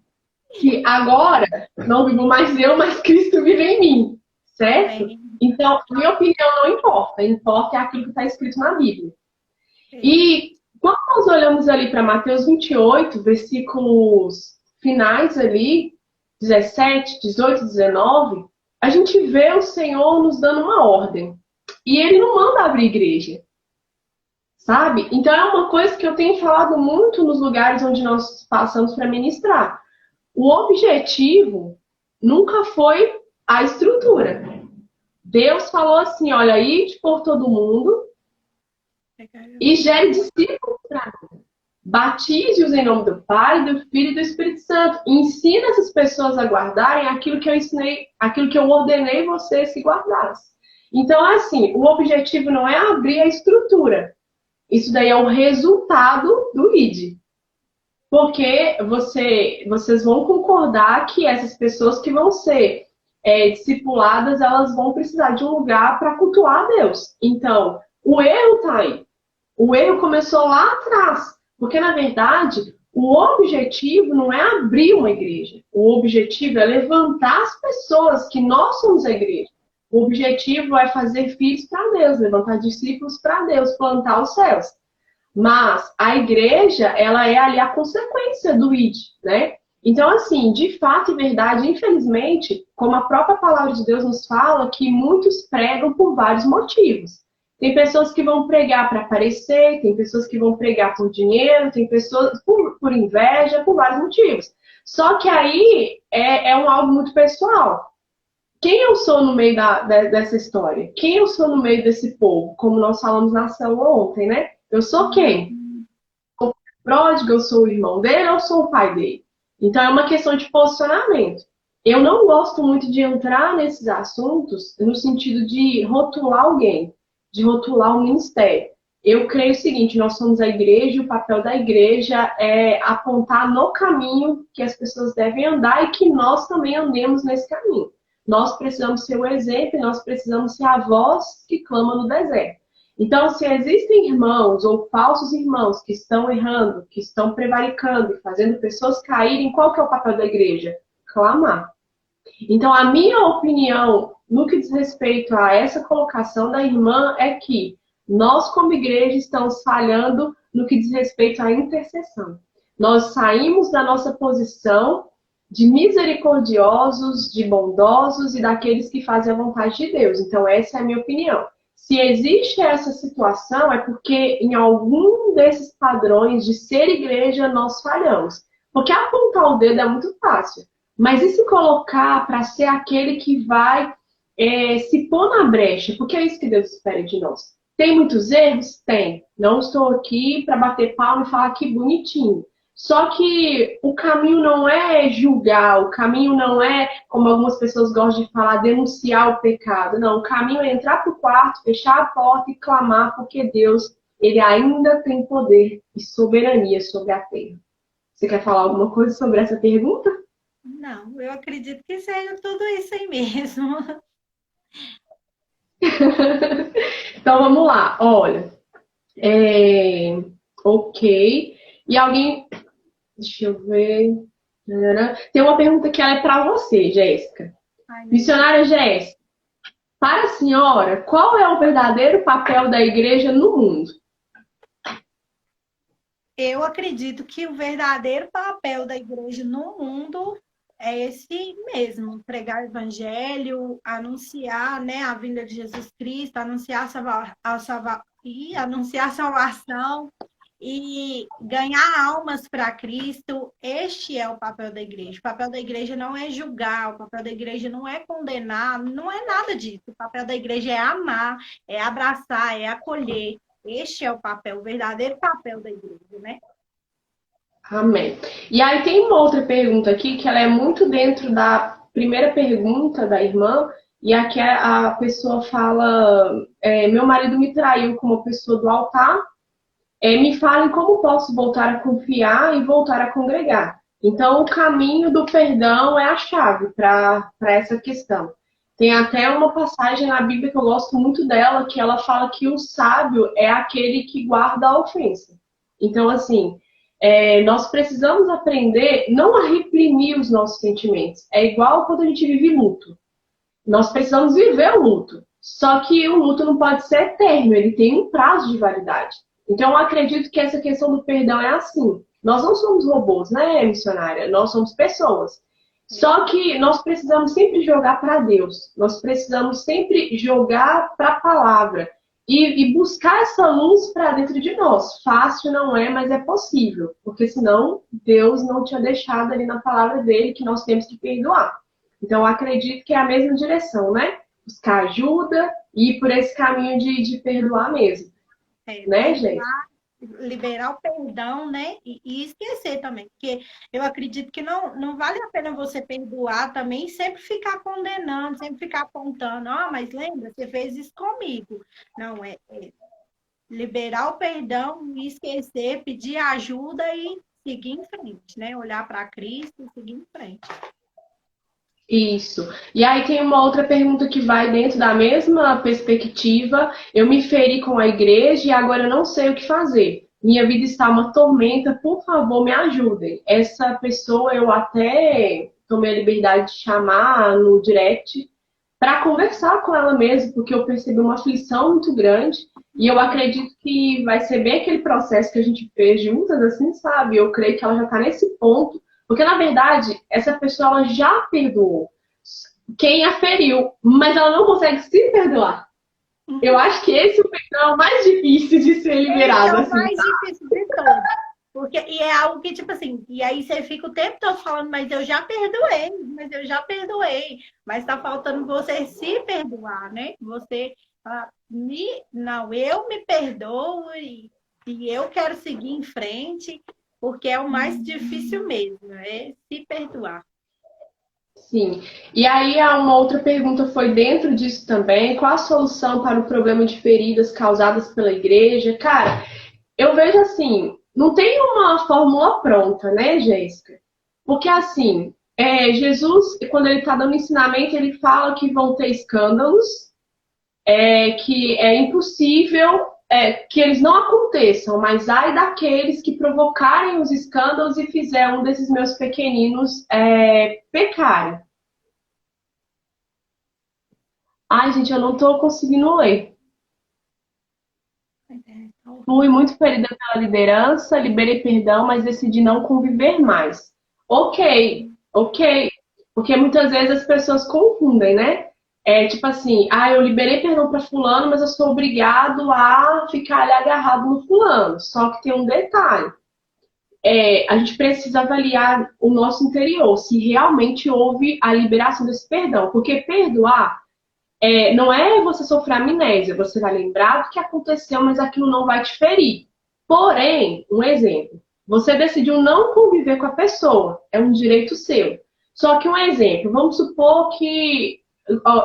Que agora, não vivo mais eu, mas Cristo vive em mim. Certo? Então, minha opinião não importa. Importa é aquilo que está escrito na Bíblia. E quando nós olhamos ali para Mateus 28, versículos finais ali, 17, 18, 19, a gente vê o Senhor nos dando uma ordem. E ele não manda abrir igreja. Sabe? Então é uma coisa que eu tenho falado muito nos lugares onde nós passamos para ministrar. O objetivo nunca foi a estrutura. Deus falou assim, olha, ide por todo mundo e gere discípulos para mim. Batize-os em nome do Pai, do Filho e do Espírito Santo. E ensina essas pessoas a guardarem aquilo que eu ensinei, aquilo que eu ordenei vocês que guardassem. Então, assim, o objetivo não é abrir a estrutura. Isso daí é o resultado do ID. Porque vocês vão concordar que essas pessoas que vão ser discipuladas, elas vão precisar de um lugar para cultuar a Deus. Então, o erro está aí. O erro começou lá atrás, porque na verdade o objetivo não é abrir uma igreja. O objetivo é levantar as pessoas, que nós somos a igreja. O objetivo é fazer filhos para Deus, levantar discípulos para Deus, plantar os céus. Mas a igreja, ela é ali a consequência do id, né? Então, assim, de fato e verdade, infelizmente, como a própria palavra de Deus nos fala, que muitos pregam por vários motivos. Tem pessoas que vão pregar para aparecer, tem pessoas que vão pregar por dinheiro, tem pessoas por inveja, por vários motivos. Só que aí algo muito pessoal. Quem eu sou no meio dessa história? Quem eu sou no meio desse povo? Como nós falamos na célula ontem, né? Eu sou quem? O pródigo, eu sou o irmão dele ou sou o pai dele? Então é uma questão de posicionamento. Eu não gosto muito de entrar nesses assuntos no sentido de rotular alguém, de rotular o ministério. Eu creio o seguinte, nós somos a igreja, o papel da igreja é apontar no caminho que as pessoas devem andar e que nós também andemos nesse caminho. Nós precisamos ser o exemplo, nós precisamos ser a voz que clama no deserto. Então, se existem irmãos ou falsos irmãos que estão errando, que estão prevaricando e fazendo pessoas caírem, qual que é o papel da igreja? Clamar. Então, a minha opinião no que diz respeito a essa colocação da irmã é que nós, como igreja, estamos falhando no que diz respeito à intercessão. Nós saímos da nossa posição de misericordiosos, de bondosos e daqueles que fazem a vontade de Deus. Então, essa é a minha opinião. Se existe essa situação, é porque em algum desses padrões de ser igreja nós falhamos. Porque apontar o dedo é muito fácil. Mas e se colocar para ser aquele que vai se pôr na brecha? Porque é isso que Deus espera de nós. Tem muitos erros? Tem. Não estou aqui para bater palma e falar que bonitinho. Só que o caminho não é julgar, o caminho não é, como algumas pessoas gostam de falar, denunciar o pecado. Não, o caminho é entrar para o quarto, fechar a porta e clamar, porque Deus, ele ainda tem poder e soberania sobre a terra. Você quer falar alguma coisa sobre essa pergunta? Não, eu acredito que seja tudo isso aí mesmo. Então vamos lá, olha. Ok. E alguém. Deixa eu ver. Tem uma pergunta que ela é para você, Jéssica. Missionária Jéssica, para a senhora, qual é o verdadeiro papel da igreja no mundo? Eu acredito que o verdadeiro papel da igreja no mundo é esse mesmo, pregar o evangelho, anunciar, né, a vinda de Jesus Cristo, anunciar anunciar a salvação e ganhar almas para Cristo. Este é o papel da igreja. O papel da igreja não é julgar, o papel da igreja não é condenar, não é nada disso. O papel da igreja é amar, é abraçar, é acolher. Este é o papel, o verdadeiro papel da igreja, né? Amém. E aí tem uma outra pergunta aqui que ela é muito dentro da primeira pergunta da irmã, e aqui a pessoa fala: meu marido me traiu como pessoa do altar, me falem como posso voltar a confiar e voltar a congregar. Então, o caminho do perdão é a chave para essa questão. Tem até uma passagem na Bíblia que eu gosto muito dela, que ela fala que o sábio é aquele que guarda a ofensa. Então, assim, nós precisamos aprender não a reprimir os nossos sentimentos. É igual quando a gente vive luto. Nós precisamos viver o luto. Só que o luto não pode ser eterno, ele tem um prazo de validade. Então, eu acredito que essa questão do perdão é assim. Nós não somos robôs, né, missionária? Nós somos pessoas. Só que nós precisamos sempre jogar para Deus. Nós precisamos sempre jogar para a palavra. E buscar essa luz para dentro de nós. Fácil não é, mas é possível. Porque senão Deus não tinha deixado ali na palavra dele que nós temos que perdoar. Então, eu acredito que é a mesma direção, né? Buscar ajuda e ir por esse caminho de perdoar mesmo. Né, gente? Liberar o perdão, né? E esquecer também, porque eu acredito que não vale a pena você perdoar também e sempre ficar condenando, sempre ficar apontando, mas lembra, você fez isso comigo. Não, é liberar o perdão e esquecer, pedir ajuda e seguir em frente, né? Olhar para Cristo e seguir em frente. Isso. E aí tem uma outra pergunta que vai dentro da mesma perspectiva. Eu me feri com a igreja e agora eu não sei o que fazer. Minha vida está uma tormenta, por favor, me ajudem. Essa pessoa eu até tomei a liberdade de chamar no direct para conversar com ela mesmo, porque eu percebi uma aflição muito grande. E eu acredito que vai ser bem aquele processo que a gente fez juntas, assim, sabe? Eu creio que ela já está nesse ponto, porque na verdade essa pessoa ela já perdoou quem a feriu, mas ela não consegue se perdoar. Eu acho que esse é o perdão mais difícil de ser Esse é liberado, o assim. mais difícil de todos. Porque, e é algo que, tipo assim, e aí você fica o tempo todo falando, mas eu já perdoei, mas eu já perdoei. Mas tá faltando você se perdoar, né? Você não, eu me perdoo e eu quero seguir em frente, porque é o mais difícil mesmo, é se perdoar. Sim. E aí uma outra pergunta foi dentro disso também, qual a solução para o problema de feridas causadas pela igreja? Cara, eu vejo assim, não tem uma fórmula pronta, né, Jéssica? Porque assim, Jesus, quando ele está dando ensinamento, ele fala que vão ter escândalos, que é impossível que eles não aconteçam, mas ai daqueles que provocarem os escândalos e fizer um desses meus pequeninos pecarem. Ai, gente, eu não tô conseguindo ler. Fui muito ferida pela liderança, liberei perdão, mas decidi não conviver mais. Ok, ok. Porque muitas vezes as pessoas confundem, né? É tipo assim, eu liberei perdão para fulano, mas eu sou obrigado a ficar ali agarrado no fulano. Só que tem um detalhe. A gente precisa avaliar o nosso interior, se realmente houve a liberação desse perdão. Porque perdoar não é você sofrer amnésia, você vai lembrar do que aconteceu, mas aquilo não vai te ferir. Porém, um exemplo, você decidiu não conviver com a pessoa, é um direito seu. Só que um exemplo, vamos supor que,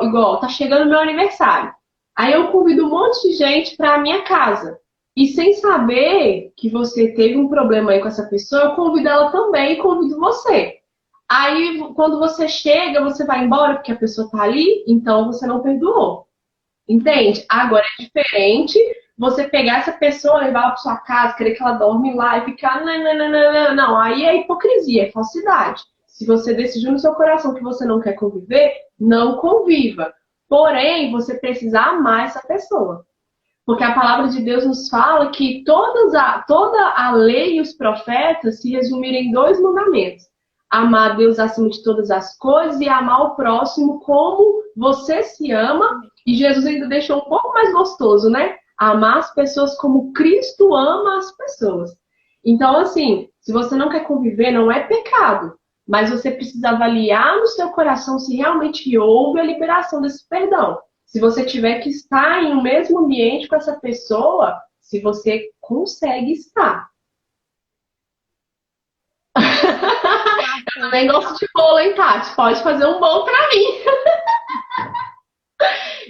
igual, tá chegando meu aniversário. Aí eu convido um monte de gente para a minha casa. E sem saber que você teve um problema aí com essa pessoa, eu convido ela também e convido você. Aí, quando você chega, você vai embora porque a pessoa tá ali, então você não perdoou. Entende? Agora é diferente você pegar essa pessoa, levar ela pra sua casa, querer que ela dorme lá e ficar. Não, não, não, não, não, não. Aí é hipocrisia, é falsidade. Se você decidiu no seu coração que você não quer conviver, não conviva. Porém, você precisa amar essa pessoa. Porque a palavra de Deus nos fala que toda a lei e os profetas se resumiram em dois mandamentos: amar a Deus acima de todas as coisas e amar o próximo como você se ama. E Jesus ainda deixou um pouco mais gostoso, né? Amar as pessoas como Cristo ama as pessoas. Então, assim, se você não quer conviver, não é pecado. Mas você precisa avaliar no seu coração se realmente houve a liberação desse perdão. Se você tiver que estar em um mesmo ambiente com essa pessoa, se você consegue estar. Eu nem gosto de bolo, hein, Tati? Pode fazer um bolo pra mim.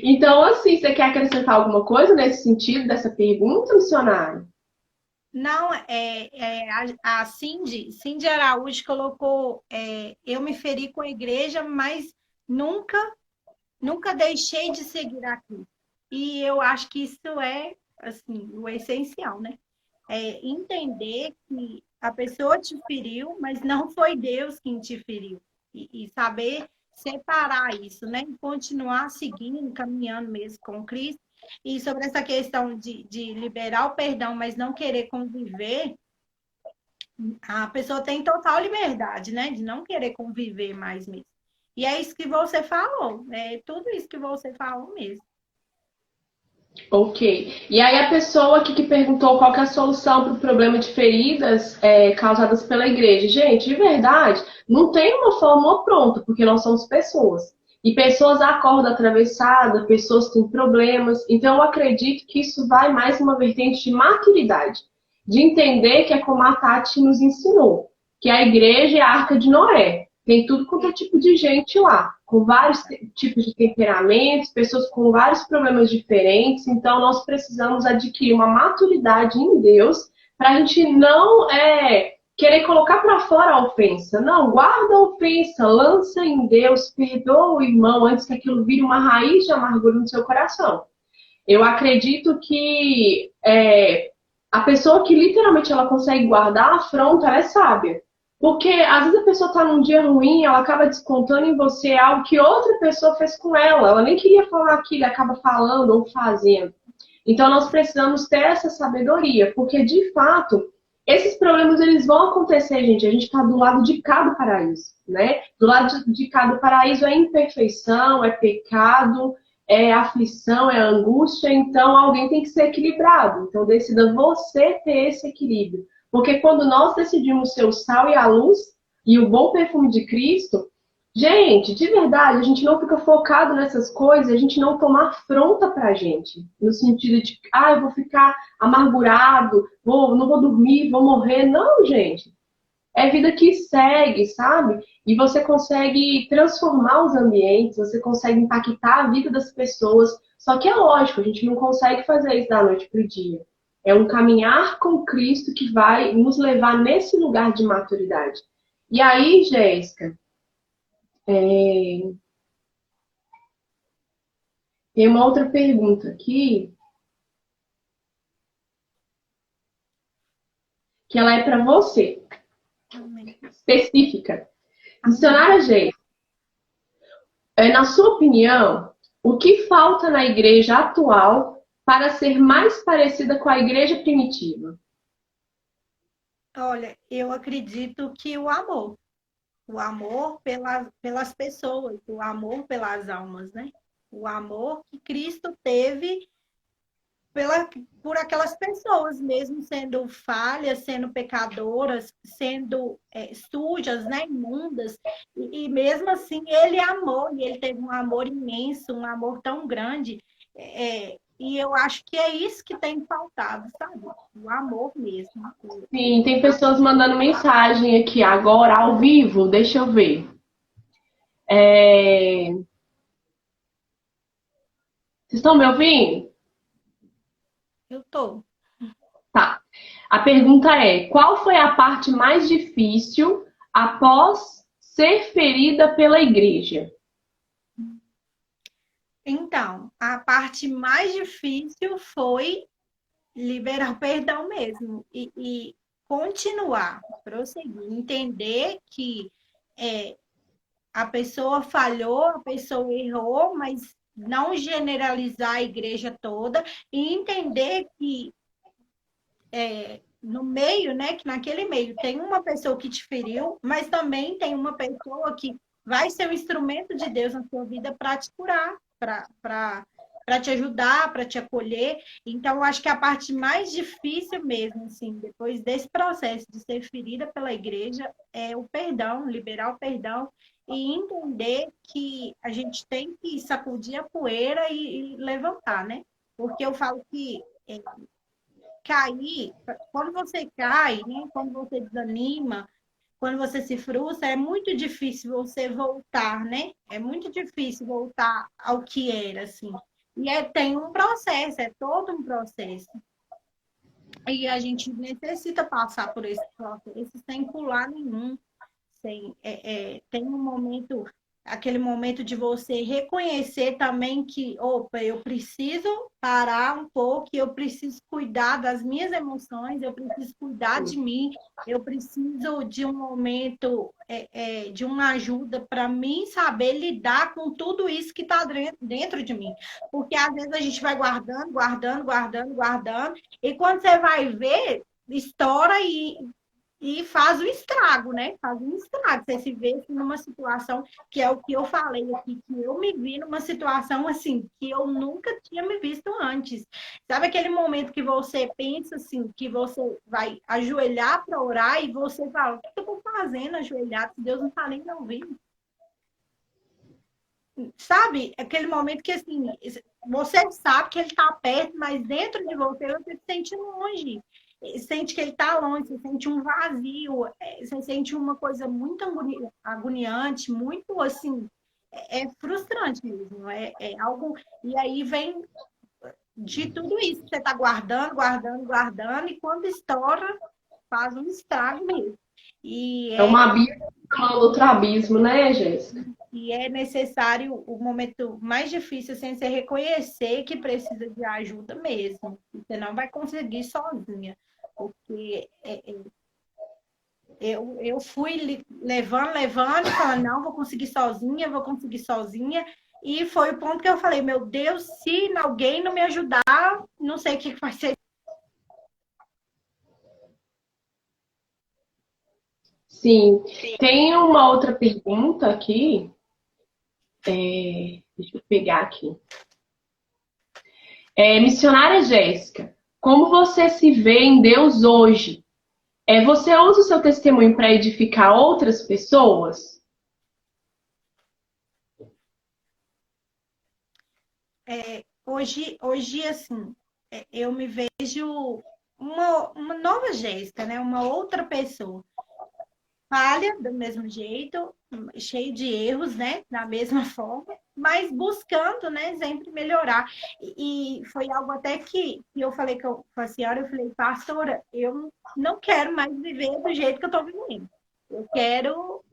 Então, assim, você quer acrescentar alguma coisa nesse sentido dessa pergunta, missionário? Não, a Cindy Araújo colocou, eu me feri com a igreja, mas nunca, nunca deixei de seguir aqui. E eu acho que isso é, assim, o essencial, né? É entender que a pessoa te feriu, mas não foi Deus quem te feriu. E saber separar isso, né? E continuar seguindo, caminhando mesmo com Cristo. E sobre essa questão de liberar o perdão, mas não querer conviver, a pessoa tem total liberdade, né? De não querer conviver mais mesmo. E é isso que você falou, é tudo isso que você falou mesmo. Ok. E aí a pessoa aqui que perguntou qual que é a solução para o problema de feridas causadas pela igreja. Gente, de verdade, não tem uma fórmula pronta, porque nós somos pessoas. E pessoas acordam atravessada, pessoas têm problemas. Então eu acredito que isso vai mais uma vertente de maturidade. De entender que é como a Tati nos ensinou. Que a igreja é a Arca de Noé. Tem tudo quanto é tipo de gente lá, com vários tipos de temperamentos, pessoas com vários problemas diferentes. Então, nós precisamos adquirir uma maturidade em Deus para a gente não querer colocar para fora a ofensa. Não, guarda a ofensa, lança em Deus, perdoa o irmão antes que aquilo vire uma raiz de amargura no seu coração. Eu acredito que a pessoa que literalmente ela consegue guardar a afronta, ela é sábia. Porque às vezes a pessoa está num dia ruim, ela acaba descontando em você algo que outra pessoa fez com ela. Ela nem queria falar aquilo, acaba falando ou fazendo. Então nós precisamos ter essa sabedoria, porque de fato esses problemas eles vão acontecer, gente. A gente está do lado de cá do paraíso, né? Do lado de cá do paraíso é imperfeição, é pecado, é aflição, é angústia. Então alguém tem que ser equilibrado. Então decida você ter esse equilíbrio. Porque quando nós decidimos ser o sal e a luz e o bom perfume de Cristo, gente, de verdade, a gente não fica focado nessas coisas, a gente não toma afronta pra gente. No sentido de, eu vou ficar amargurado, não vou dormir, vou morrer. Não, gente. É vida que segue, sabe? E você consegue transformar os ambientes, você consegue impactar a vida das pessoas. Só que é lógico, a gente não consegue fazer isso da noite pro dia. É um caminhar com Cristo que vai nos levar nesse lugar de maturidade. E aí, Jéssica, tem uma outra pergunta aqui, que ela é para você, específica. Missionária Jéssica, na sua opinião, o que falta na igreja atual para ser mais parecida com a igreja primitiva? Olha, eu acredito que o amor pelas pessoas, o amor pelas almas, né? O amor que Cristo teve por aquelas pessoas, mesmo sendo falhas, sendo pecadoras, sendo sujas, né? Imundas, e mesmo assim ele amou, e ele teve um amor imenso, um amor tão grande, e eu acho que é isso que tem faltado, sabe? O amor mesmo. Sim, tem pessoas mandando mensagem aqui agora, ao vivo, deixa eu ver. Vocês estão me ouvindo? Eu tô. Tá. A pergunta é: qual foi a parte mais difícil após ser ferida pela igreja? Então, a parte mais difícil foi liberar o perdão mesmo e continuar, prosseguir, entender que a pessoa falhou, a pessoa errou, mas não generalizar a igreja toda e entender que no meio, né, que naquele meio tem uma pessoa que te feriu, mas também tem uma pessoa que vai ser um instrumento de Deus na sua vida para te curar, para te ajudar, para te acolher. Então, eu acho que a parte mais difícil mesmo, assim, depois desse processo de ser ferida pela igreja, é o perdão, liberar o perdão e entender que a gente tem que sacudir a poeira e levantar, né? Porque eu falo que cair, quando você cai, né? Quando você desanima, quando você se frustra, é muito difícil você voltar, né? É muito difícil voltar ao que era, assim. E tem um processo, é todo um processo. E a gente necessita passar por esse processo sem pular nenhum. Tem um momento, aquele momento de você reconhecer também que, opa, eu preciso parar um pouco, eu preciso cuidar das minhas emoções, eu preciso cuidar de mim, eu preciso de um momento, de uma ajuda para mim saber lidar com tudo isso que está dentro de mim. Porque às vezes a gente vai guardando, guardando, guardando, guardando, e quando você vai ver, estoura e faz o estrago, né? Faz um estrago. Você se vê assim, numa situação que é o que eu falei aqui, que eu me vi numa situação assim, que eu nunca tinha me visto antes. Sabe aquele momento que você pensa assim, que você vai ajoelhar para orar e você fala, o que eu estou fazendo ajoelhado se Deus não está nem me ouvindo? Sabe? Aquele momento que assim, você sabe que ele está perto, mas dentro de você você se sente longe. Sente que ele está longe, você sente um vazio, você sente uma coisa muito agoniante, muito assim, frustrante mesmo, é algo. E aí vem de tudo isso, você está guardando, guardando, guardando, e quando estoura, faz um estrago mesmo. E É uma abismo chamando outro abismo, né, Jéssica? E é necessário o momento mais difícil sem ser reconhecer que precisa de ajuda mesmo. Você não vai conseguir sozinha. Porque eu fui levando, e falando, não, vou conseguir sozinha, vou conseguir sozinha. E foi o ponto que eu falei, meu Deus, se alguém não me ajudar, não sei o que vai ser. Sim. Tem uma outra pergunta aqui. Deixa eu pegar aqui. Missionária Jéssica, como você se vê em Deus hoje? Você usa o seu testemunho para edificar outras pessoas? Hoje, assim, eu me vejo uma nova Jéssica, né? Uma outra pessoa. Falha do mesmo jeito, cheio de erros, né? Da mesma forma, mas buscando, né? Sempre melhorar. E foi algo até que eu falei com a senhora, eu falei, pastora, eu não quero mais viver do jeito que eu estou vivendo. Eu quero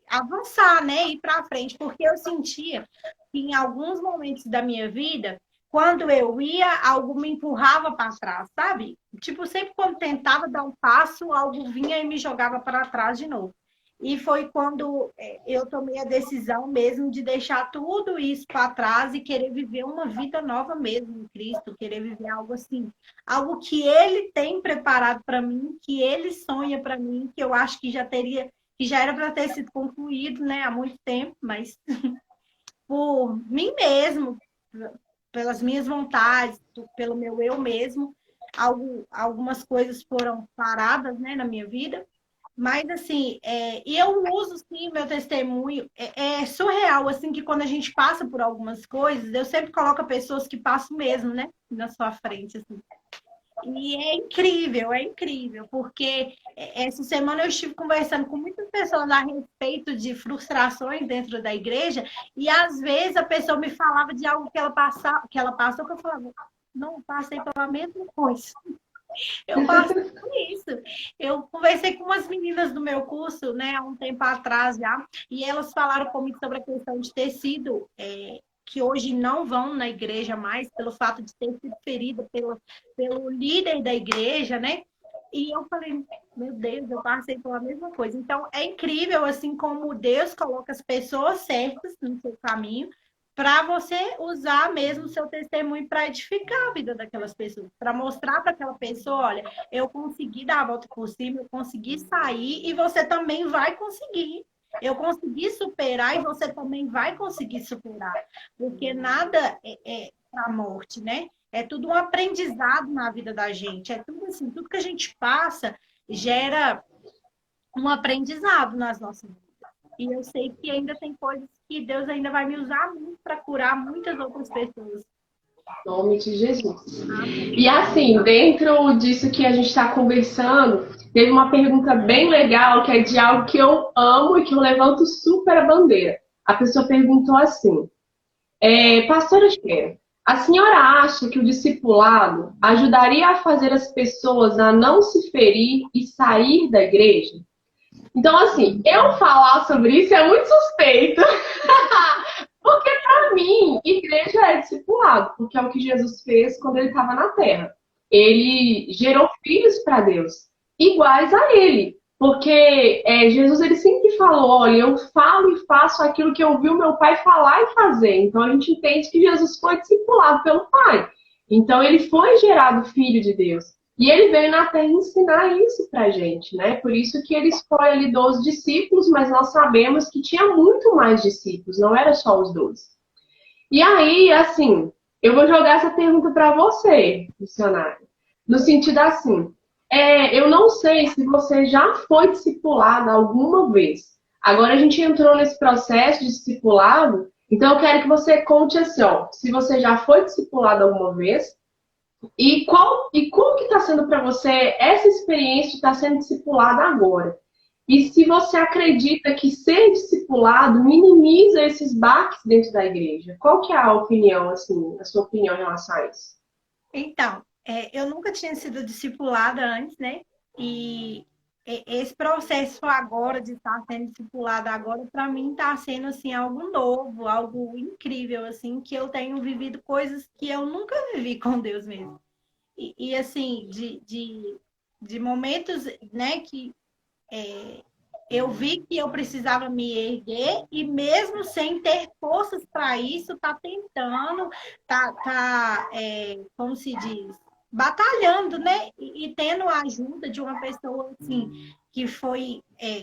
avançar, né? Ir para frente, porque eu sentia que em alguns momentos da minha vida, quando eu ia, algo me empurrava para trás, sabe? Tipo, sempre quando tentava dar um passo, algo vinha e me jogava para trás de novo. E foi quando eu tomei a decisão mesmo de deixar tudo isso para trás e querer viver uma vida nova mesmo em Cristo, querer viver algo assim, algo que Ele tem preparado para mim, que Ele sonha para mim, que eu acho que já era para ter sido concluído, né, há muito tempo, mas por mim mesmo, pelas minhas vontades, pelo meu eu mesmo, algumas coisas foram paradas, né, na minha vida. Mas, assim, e eu uso, sim, meu testemunho. É surreal, assim, que quando a gente passa por algumas coisas, eu sempre coloco pessoas que passam mesmo, né, na sua frente, assim. E é incrível, porque essa semana eu estive conversando com muitas pessoas a respeito de frustrações dentro da igreja, e às vezes a pessoa me falava de algo que ela passou, que eu falava, não, passei pela mesma coisa. Eu passei por isso. Eu conversei com umas meninas do meu curso, né, há um tempo atrás já, e elas falaram comigo sobre a questão de ter sido que hoje não vão na igreja mais, pelo fato de ter sido ferida pelo líder da igreja, né? E eu falei, meu Deus, eu passei pela mesma coisa. Então, é incrível, assim, como Deus coloca as pessoas certas no seu caminho para você usar mesmo o seu testemunho para edificar a vida daquelas pessoas, para mostrar para aquela pessoa, olha, eu consegui dar a volta por cima, eu consegui sair e você também vai conseguir. Eu consegui superar e você também vai conseguir superar. Porque nada é para a morte, né? É tudo um aprendizado na vida da gente. É tudo assim, tudo que a gente passa gera um aprendizado nas nossas vidas. E eu sei que ainda tem coisas que Deus ainda vai me usar muito para curar muitas outras pessoas. Em nome de Jesus. Amém. E assim, dentro disso que a gente está conversando, teve uma pergunta bem legal, que é de algo que eu amo e que eu levanto super a bandeira. A pessoa perguntou assim, pastora Cher, a senhora acha que o discipulado ajudaria a fazer as pessoas a não se ferir e sair da igreja? Então, assim, eu falar sobre isso é muito suspeito. Porque, para mim, igreja é discipulado, porque é o que Jesus fez quando ele estava na terra. Ele gerou filhos para Deus, iguais a ele. Porque Jesus ele sempre falou: olha, eu falo e faço aquilo que eu vi o meu pai falar e fazer. Então a gente entende que Jesus foi discipulado pelo pai. Então ele foi gerado filho de Deus. E ele veio na Terra ensinar isso pra gente, né? Por isso que ele escolhe ali 12 discípulos, mas nós sabemos que tinha muito mais discípulos, não era só os 12. E aí, assim, eu vou jogar essa pergunta para você, missionário. No sentido assim, eu não sei se você já foi discipulado alguma vez. Agora a gente entrou nesse processo de discipulado, então eu quero que você conte assim, ó, se você já foi discipulado alguma vez, e como que está sendo para você essa experiência de estar sendo discipulado agora? E se você acredita que ser discipulado minimiza esses baques dentro da igreja? Qual que é a opinião, assim, a sua opinião em relação a isso? Então, eu nunca tinha sido discipulada antes, né? E esse processo agora de estar sendo discipulada agora, para mim está sendo assim algo novo, algo incrível, assim, que eu tenho vivido coisas que eu nunca vivi com Deus mesmo. E assim, de momentos, né, que eu vi que eu precisava me erguer e mesmo sem ter forças para isso, tá tentando, como se diz, batalhando, né? E tendo a ajuda de uma pessoa assim que foi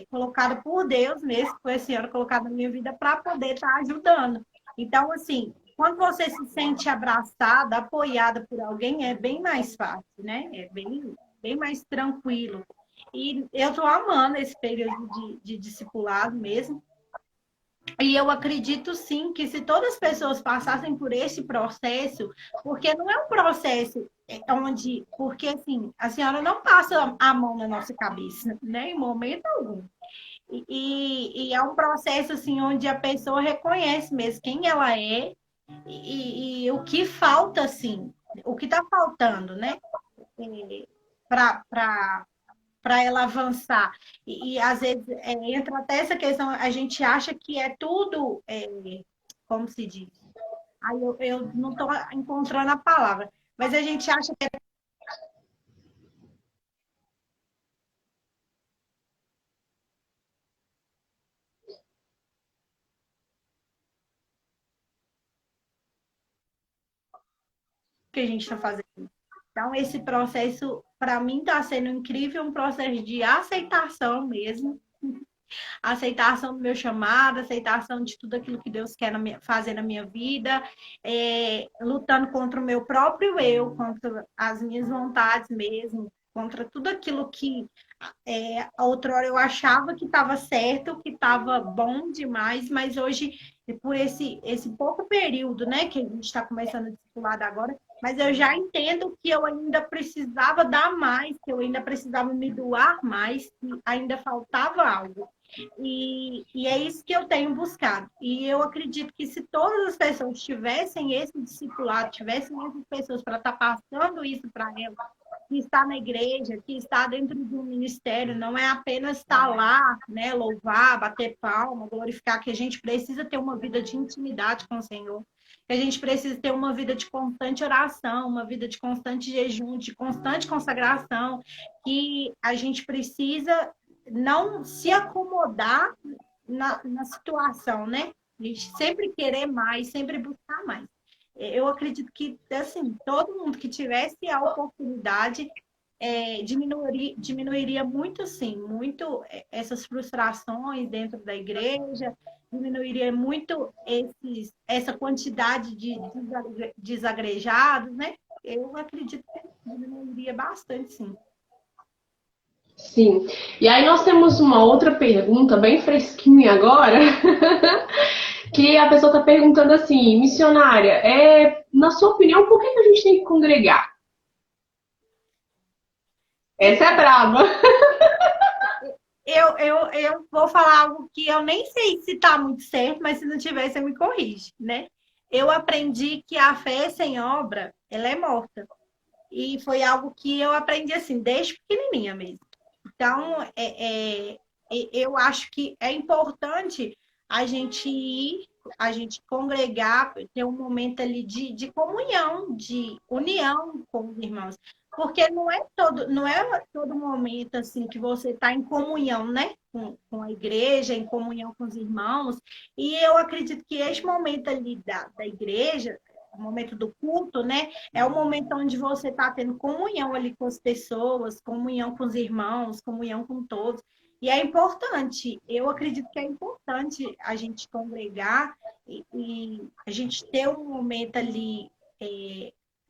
colocada por Deus mesmo, foi a senhora colocada na minha vida para poder estar ajudando. Então, assim, quando você se sente abraçada, apoiada por alguém, é bem mais fácil, né? É bem mais tranquilo. E eu estou amando esse período de discipulado mesmo. E eu acredito sim que se todas as pessoas passassem por esse processo, porque não é um processo onde, porque assim, a senhora não passa a mão na nossa cabeça, né, em momento algum. E é um processo assim onde a pessoa reconhece mesmo quem ela é e o que falta, assim, o que está faltando, né? Para ela avançar. E às vezes entra até essa questão, a gente acha que é tudo, como se diz? Aí eu não estou encontrando a palavra, mas a gente acha que a gente está fazendo. Então, esse processo, para mim, está sendo incrível, um processo de aceitação mesmo, aceitação do meu chamado, aceitação de tudo aquilo que Deus quer fazer na minha vida, lutando contra o meu próprio eu, contra as minhas vontades mesmo, contra tudo aquilo que outrora eu achava que estava certo, que estava bom demais, mas hoje, por esse pouco período, né, que a gente está começando a discipular agora, mas eu já entendo que eu ainda precisava dar mais, que eu ainda precisava me doar mais, que ainda faltava algo. E é isso que eu tenho buscado. E eu acredito que se todas as pessoas tivessem esse discipulado, tivessem essas pessoas para estar passando isso para elas, que está na igreja, que está dentro de um ministério, não é apenas estar lá, né, louvar, bater palma, glorificar, que a gente precisa ter uma vida de intimidade com o Senhor, que a gente precisa ter uma vida de constante oração, uma vida de constante jejum, de constante consagração, que a gente precisa não se acomodar na situação, né? A gente sempre querer mais, sempre buscar mais. Eu acredito que, assim, todo mundo que tivesse a oportunidade diminuiria muito, sim, muito essas frustrações dentro da igreja, diminuiria muito essa quantidade de desagrejados, né? Eu acredito que diminuiria bastante, sim. Sim. E aí nós temos uma outra pergunta bem fresquinha agora, que a pessoa está perguntando assim, missionária, na sua opinião, por que a gente tem que congregar? Essa é Então, braba. eu vou falar algo que eu nem sei se está muito certo, mas se não tiver, você me corrige, né? Eu aprendi que a fé sem obra, ela é morta. E foi algo que eu aprendi assim, desde pequenininha mesmo. Então, eu acho que é importante a gente ir, a gente congregar, ter um momento ali de comunhão, de união com os irmãos. Porque não é todo momento assim que você está em comunhão, né? Com a igreja, em comunhão com os irmãos. E eu acredito que este momento ali da igreja, o momento do culto, né? É o momento onde você está tendo comunhão ali com as pessoas, comunhão com os irmãos, comunhão com todos. E é importante, eu acredito que é importante a gente congregar e a gente ter um momento ali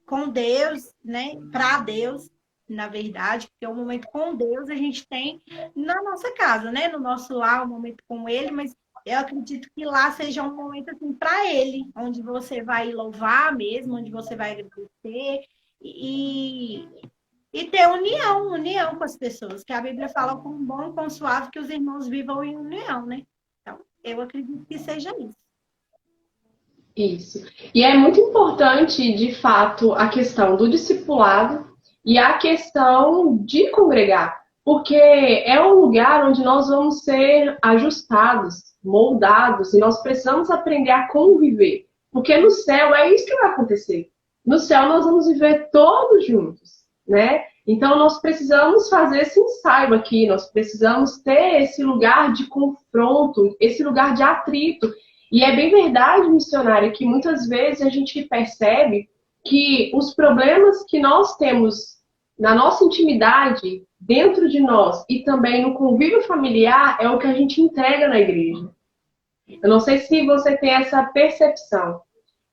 com Deus, né? Para Deus, na verdade, porque o momento com Deus a gente tem na nossa casa, né? No nosso lar, o momento com Ele, mas eu acredito que lá seja um momento assim para Ele, onde você vai louvar mesmo, onde você vai agradecer e, e ter união com as pessoas, que a Bíblia fala com bom e com suave que os irmãos vivam em união, né? Então, eu acredito que seja isso. Isso. E é muito importante, de fato, a questão do discipulado e a questão de congregar. porque é um lugar onde nós vamos ser ajustados, moldados, e nós precisamos aprender a conviver. Porque no céu é isso que vai acontecer. No céu nós vamos viver todos juntos, né? Então nós precisamos fazer esse ensaio aqui, nós precisamos ter esse lugar de confronto, esse lugar de atrito. E é bem verdade, missionária, que muitas vezes a gente percebe que os problemas que nós temos na nossa intimidade, dentro de nós e também no convívio familiar, é o que a gente entrega na igreja. Eu não sei se você tem essa percepção.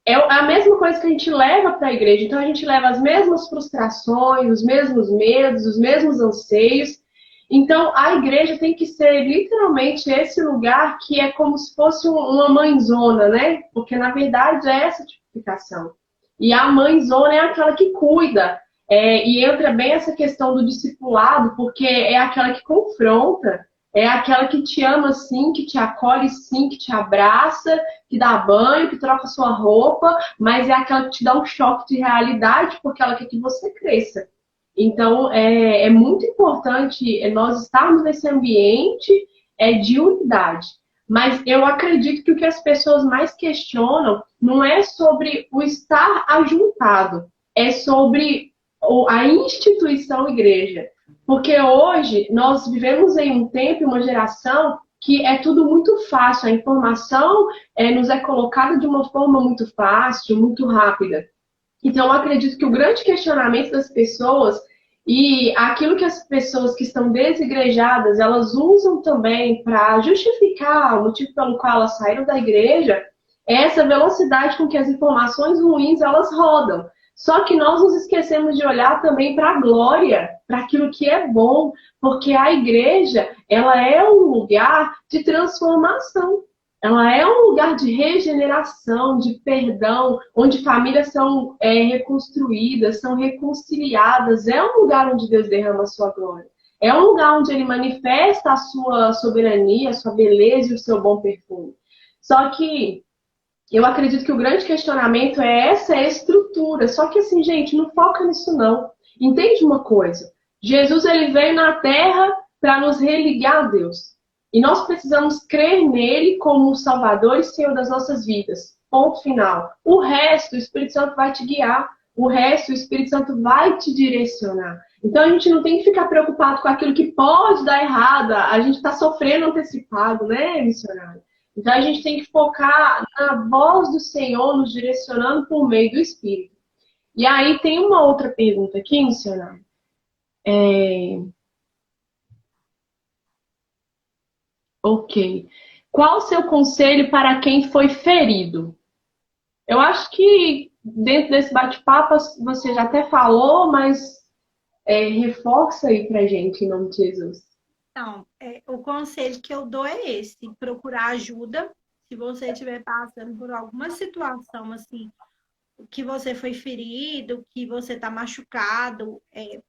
É a mesma coisa que a gente leva para a igreja. Então a gente leva as mesmas frustrações, os mesmos medos, os mesmos anseios. Então a igreja tem que ser literalmente esse lugar que é como se fosse uma mãezona, né? Porque na verdade é essa tipificação. E a mãezona é aquela que cuida. E entra bem essa questão do discipulado, porque é aquela que confronta, é aquela que te ama sim, que te acolhe sim, que te abraça, que dá banho, que troca sua roupa, mas é aquela que te dá um choque de realidade, porque ela quer que você cresça. Então, é muito importante nós estarmos nesse ambiente de unidade. Mas eu acredito que o que as pessoas mais questionam não é sobre o estar ajuntado, é sobre a instituição igreja. Porque hoje nós vivemos em um tempo, uma geração que é tudo muito fácil, a informação nos é colocada de uma forma muito fácil, muito rápida. Então eu acredito que o grande questionamento das pessoas e aquilo que as pessoas que estão desigrejadas, elas usam também para justificar o motivo pelo qual elas saíram da igreja, é essa velocidade com que as informações ruins elas rodam. Só que nós nos esquecemos de olhar também para a glória, para aquilo que é bom, porque a igreja, ela é um lugar de transformação. Ela é um lugar de regeneração, de perdão, onde famílias são reconstruídas, são reconciliadas. É um lugar onde Deus derrama a sua glória. É um lugar onde Ele manifesta a sua soberania, a sua beleza e o seu bom perfume. Só que eu acredito que o grande questionamento é essa estrutura. Só que assim, gente, não foca nisso não. Entende uma coisa? Jesus ele veio na Terra para nos religar a Deus. E nós precisamos crer nele como o Salvador e Senhor das nossas vidas. Ponto final. O resto, o Espírito Santo vai te guiar. O resto, o Espírito Santo vai te direcionar. Então a gente não tem que ficar preocupado com aquilo que pode dar errado. A gente está sofrendo antecipado, né, missionário? Então a gente tem que focar na voz do Senhor nos direcionando por meio do Espírito. E aí tem uma outra pergunta aqui, missionário. Ok. Qual o seu conselho para quem foi ferido? Eu acho que dentro desse bate-papo você já até falou, mas reforça aí pra gente, em nome de Jesus. Então, o conselho que eu dou é esse: procurar ajuda. Se você estiver passando por alguma situação assim, que você foi ferido, que você está machucado,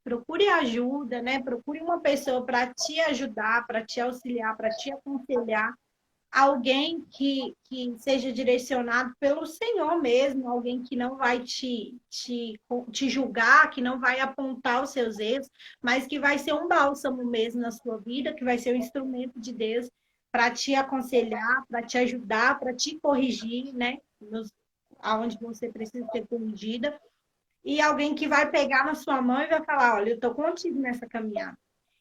procure ajuda, né? Procure uma pessoa para te ajudar, para te auxiliar, para te aconselhar. Alguém que seja direcionado pelo Senhor mesmo, alguém que não vai te julgar, que não vai apontar os seus erros, mas que vai ser um bálsamo mesmo na sua vida, que vai ser um instrumento de Deus para te aconselhar, para te ajudar, para te corrigir, né? Aonde você precisa ser corrigida. E alguém que vai pegar na sua mão e vai falar: olha, eu estou contigo nessa caminhada.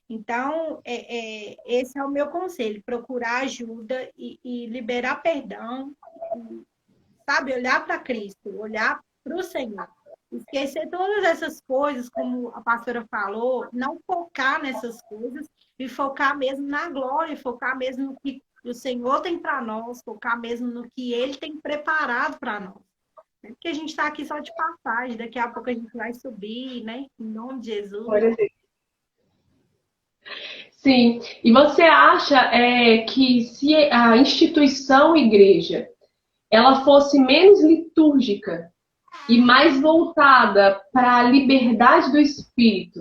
Então, esse é o meu conselho: procurar ajuda e liberar perdão, sabe? Olhar para Cristo, olhar para o Senhor. Esquecer todas essas coisas, como a pastora falou, não focar nessas coisas e focar mesmo na glória, focar mesmo no que o Senhor tem para nós, focar mesmo no que Ele tem preparado para nós. Porque a gente está aqui só de passagem, daqui a pouco a gente vai subir, né? Em nome de Jesus. Sim, e você acha que se a instituição igreja ela fosse menos litúrgica e mais voltada para a liberdade do espírito,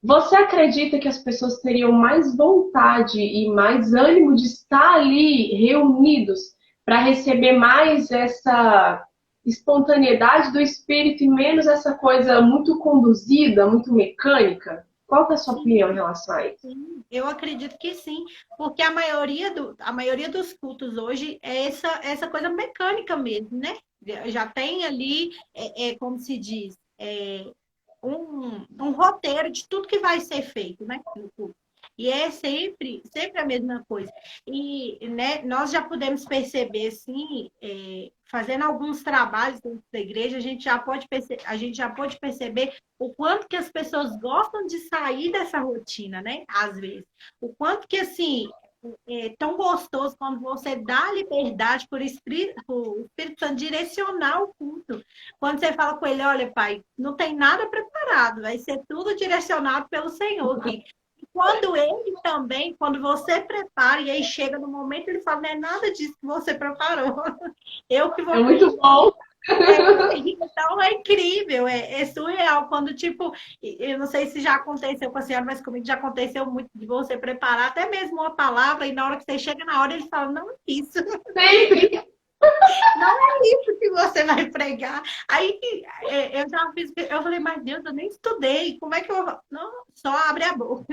você acredita que as pessoas teriam mais vontade e mais ânimo de estar ali reunidos para receber mais essa espontaneidade do espírito e menos essa coisa muito conduzida, muito mecânica? Qual que é a sua Sim, opinião em relação a isso? sim, eu acredito que sim, porque a maioria dos cultos hoje é essa coisa mecânica mesmo, né? Já tem ali, como se diz, um roteiro de tudo que vai ser feito, né? No culto. E é sempre a mesma coisa. E né, nós já podemos perceber, assim, fazendo alguns trabalhos dentro da igreja, a gente já pode perceber o quanto que as pessoas gostam de sair dessa rotina, né? Às vezes. O quanto que, assim, é tão gostoso quando você dá liberdade por Espírito Santo direcionar o culto. Quando você fala com ele, olha, pai, não tem nada preparado, vai ser tudo direcionado pelo Senhor aqui. E quando ele também, quando você prepara, e aí chega no momento, ele fala, não é nada disso que você preparou. Eu que É vou muito bom. então é incrível, é surreal. Quando, tipo, eu não sei se já aconteceu com a senhora, mas comigo já aconteceu muito de você preparar até mesmo uma palavra, e na hora que você chega na hora, ele fala, não é isso, Sempre. não é isso que você vai pregar. Aí eu já fiz, eu falei, mas Deus, eu nem estudei, como é que eu. Não, só abre a boca.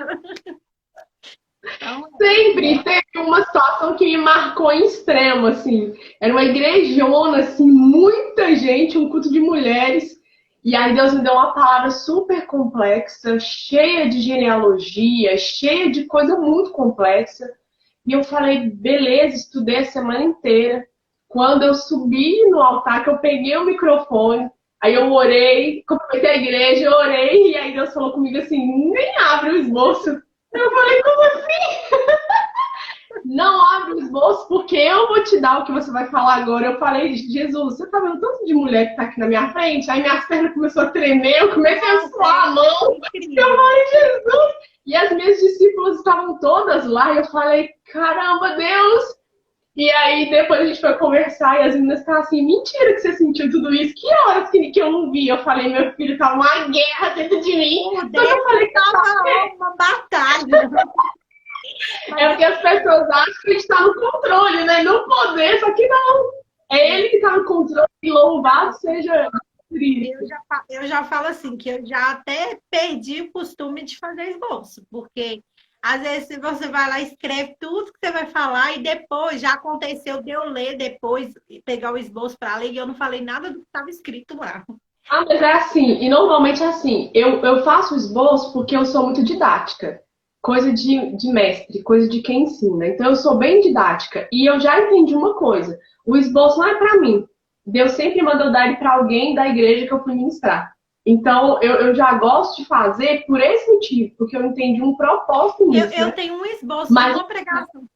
Então, Sempre teve uma situação que me marcou em extremo, assim. Era uma igrejona, assim, muita gente, um culto de mulheres. E aí Deus me deu uma palavra super complexa, cheia de genealogia, cheia de coisa muito complexa. E eu falei, beleza, estudei a semana inteira. Quando eu subi no altar, que eu peguei o microfone, aí eu orei, cumprimentei a igreja, eu orei, e aí Deus falou comigo assim, nem abre o esboço. Eu falei, como assim? Não abre o esboço, porque eu vou te dar o que você vai falar agora. Eu falei, Jesus, você tá vendo tanto de mulher que tá aqui na minha frente? Aí minhas pernas começaram a tremer, eu comecei a suar a mão. Eu incrível. falei, Jesus! E as minhas discípulas estavam todas lá, e eu falei, caramba, Deus! E aí depois a gente foi conversar, e as meninas estavam assim, mentira que você sentiu tudo isso. Que horas que eu não vi? Eu falei, meu filho, tá uma guerra dentro de mim. Por Só que eu dentro falei, estava uma batalha. é Mas porque as pessoas acham que a gente está no controle, né? No poder, só que não. É ele que está no controle e louvado seja Cristo. eu já falo assim, que eu já até perdi o costume de fazer esboço, porque às vezes você vai lá e escreve tudo que você vai falar e depois já aconteceu de eu ler depois e pegar o esboço para ler e eu não falei nada do que estava escrito lá. Ah, mas é assim, e normalmente é assim. Eu faço esboço porque eu sou muito didática. Coisa de mestre, coisa de quem ensina. Então eu sou bem didática. E eu já entendi uma coisa: o esboço não é para mim. Deus sempre mandou dar ele para alguém da igreja que eu fui ministrar. Então eu já gosto de fazer por esse motivo, porque eu entendi um propósito nisso, Eu né? tenho um esboço de Mas, uma pregação.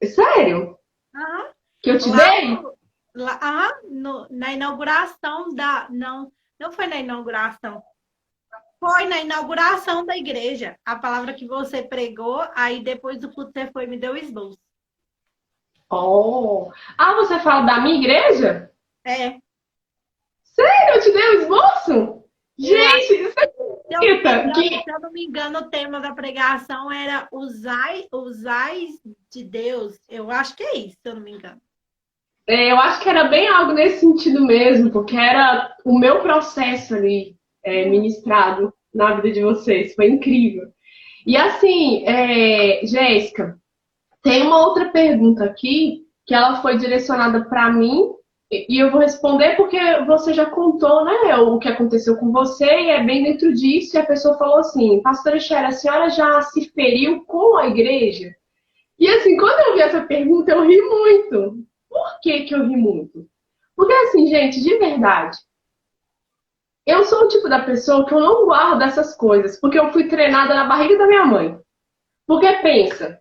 sério, Aham. que eu te Lá, dei? na inauguração da. Não, não foi na inauguração. Foi na inauguração da igreja. A palavra que você pregou, aí depois do culto você foi e me deu o esboço. Oh. Ah, você fala da minha igreja? É, Sério, eu te dei o esboço? eu acho, Gente, você acredita que se eu não me engano, o tema da pregação era usais de Deus. Eu acho que é isso, se eu não me engano. eu acho que era bem algo nesse sentido mesmo, porque era o meu processo ali ministrado na vida de vocês. Foi incrível. E assim, Jéssica, tem uma outra pergunta aqui que ela foi direcionada para mim e eu vou responder porque você já contou, né, o que aconteceu com você e é bem dentro disso. E a pessoa falou assim, Pastora Sherry, a senhora já se feriu com a igreja? E assim, quando eu vi essa pergunta, eu ri muito. Por que que eu ri muito? Porque assim, gente, de verdade, eu sou o tipo da pessoa que eu não guardo essas coisas, porque eu fui treinada na barriga da minha mãe. Porque pensa,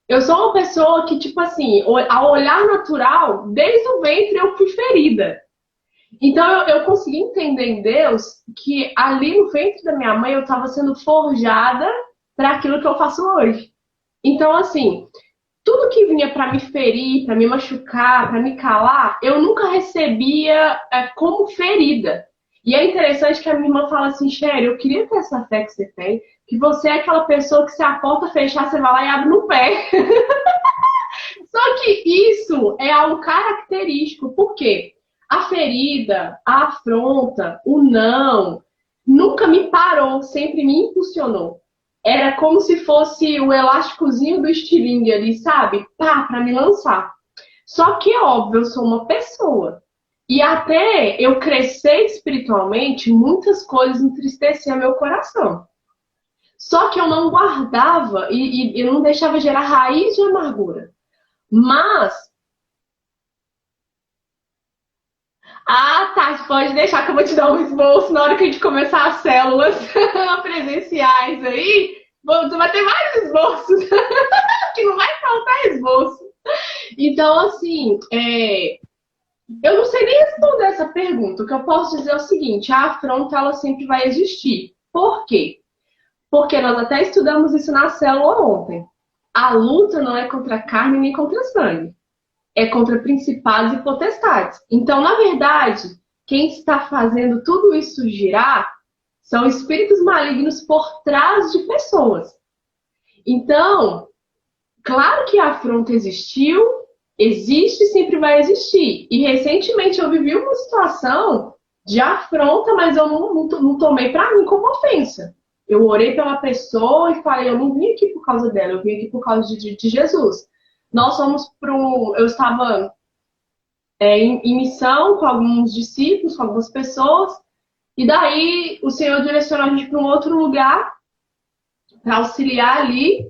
eu sou uma pessoa que, tipo assim, ao olhar natural, desde o ventre eu fui ferida. Então eu consegui entender em Deus que ali no ventre da minha mãe eu estava sendo forjada para aquilo que eu faço hoje. Então, assim, tudo que vinha para me ferir, para me machucar, para me calar, eu nunca recebia como ferida. E é interessante que a minha irmã fala assim, Sherry, eu queria ter essa fé que você tem, que você é aquela pessoa que se a porta fechar, você vai lá e abre no pé. Só que isso é algo característico, porque a ferida, a afronta, o não, nunca me parou, sempre me impulsionou. Era como se fosse o elásticozinho do estilingue ali, sabe? Pá, pra me lançar. Só que, é óbvio, eu sou uma pessoa. E até eu crescer espiritualmente, muitas coisas entristeciam meu coração. Só que eu não guardava e eu não deixava gerar raiz de amargura. Mas, Tati, pode deixar que eu vou te dar um esboço na hora que a gente começar as células presenciais aí. Você vai ter vários esboços, que não vai faltar esboço. Então, assim, eu não sei nem responder essa pergunta. O que eu posso dizer é o seguinte: a afronta ela sempre vai existir. Por quê? Porque nós até estudamos isso na célula ontem. A luta não é contra a carne nem contra sangue. É contra principados e potestades. Então, na verdade, quem está fazendo tudo isso girar são espíritos malignos por trás de pessoas. Então, claro que a afronta existiu, existe e sempre vai existir. E recentemente eu vivi uma situação de afronta, mas eu não tomei para mim como ofensa. Eu orei pela pessoa e falei, eu não vim aqui por causa dela, eu vim aqui por causa de Jesus. Nós fomos para eu estava em missão com alguns discípulos, com algumas pessoas, e daí o Senhor direcionou a gente para um outro lugar para auxiliar ali.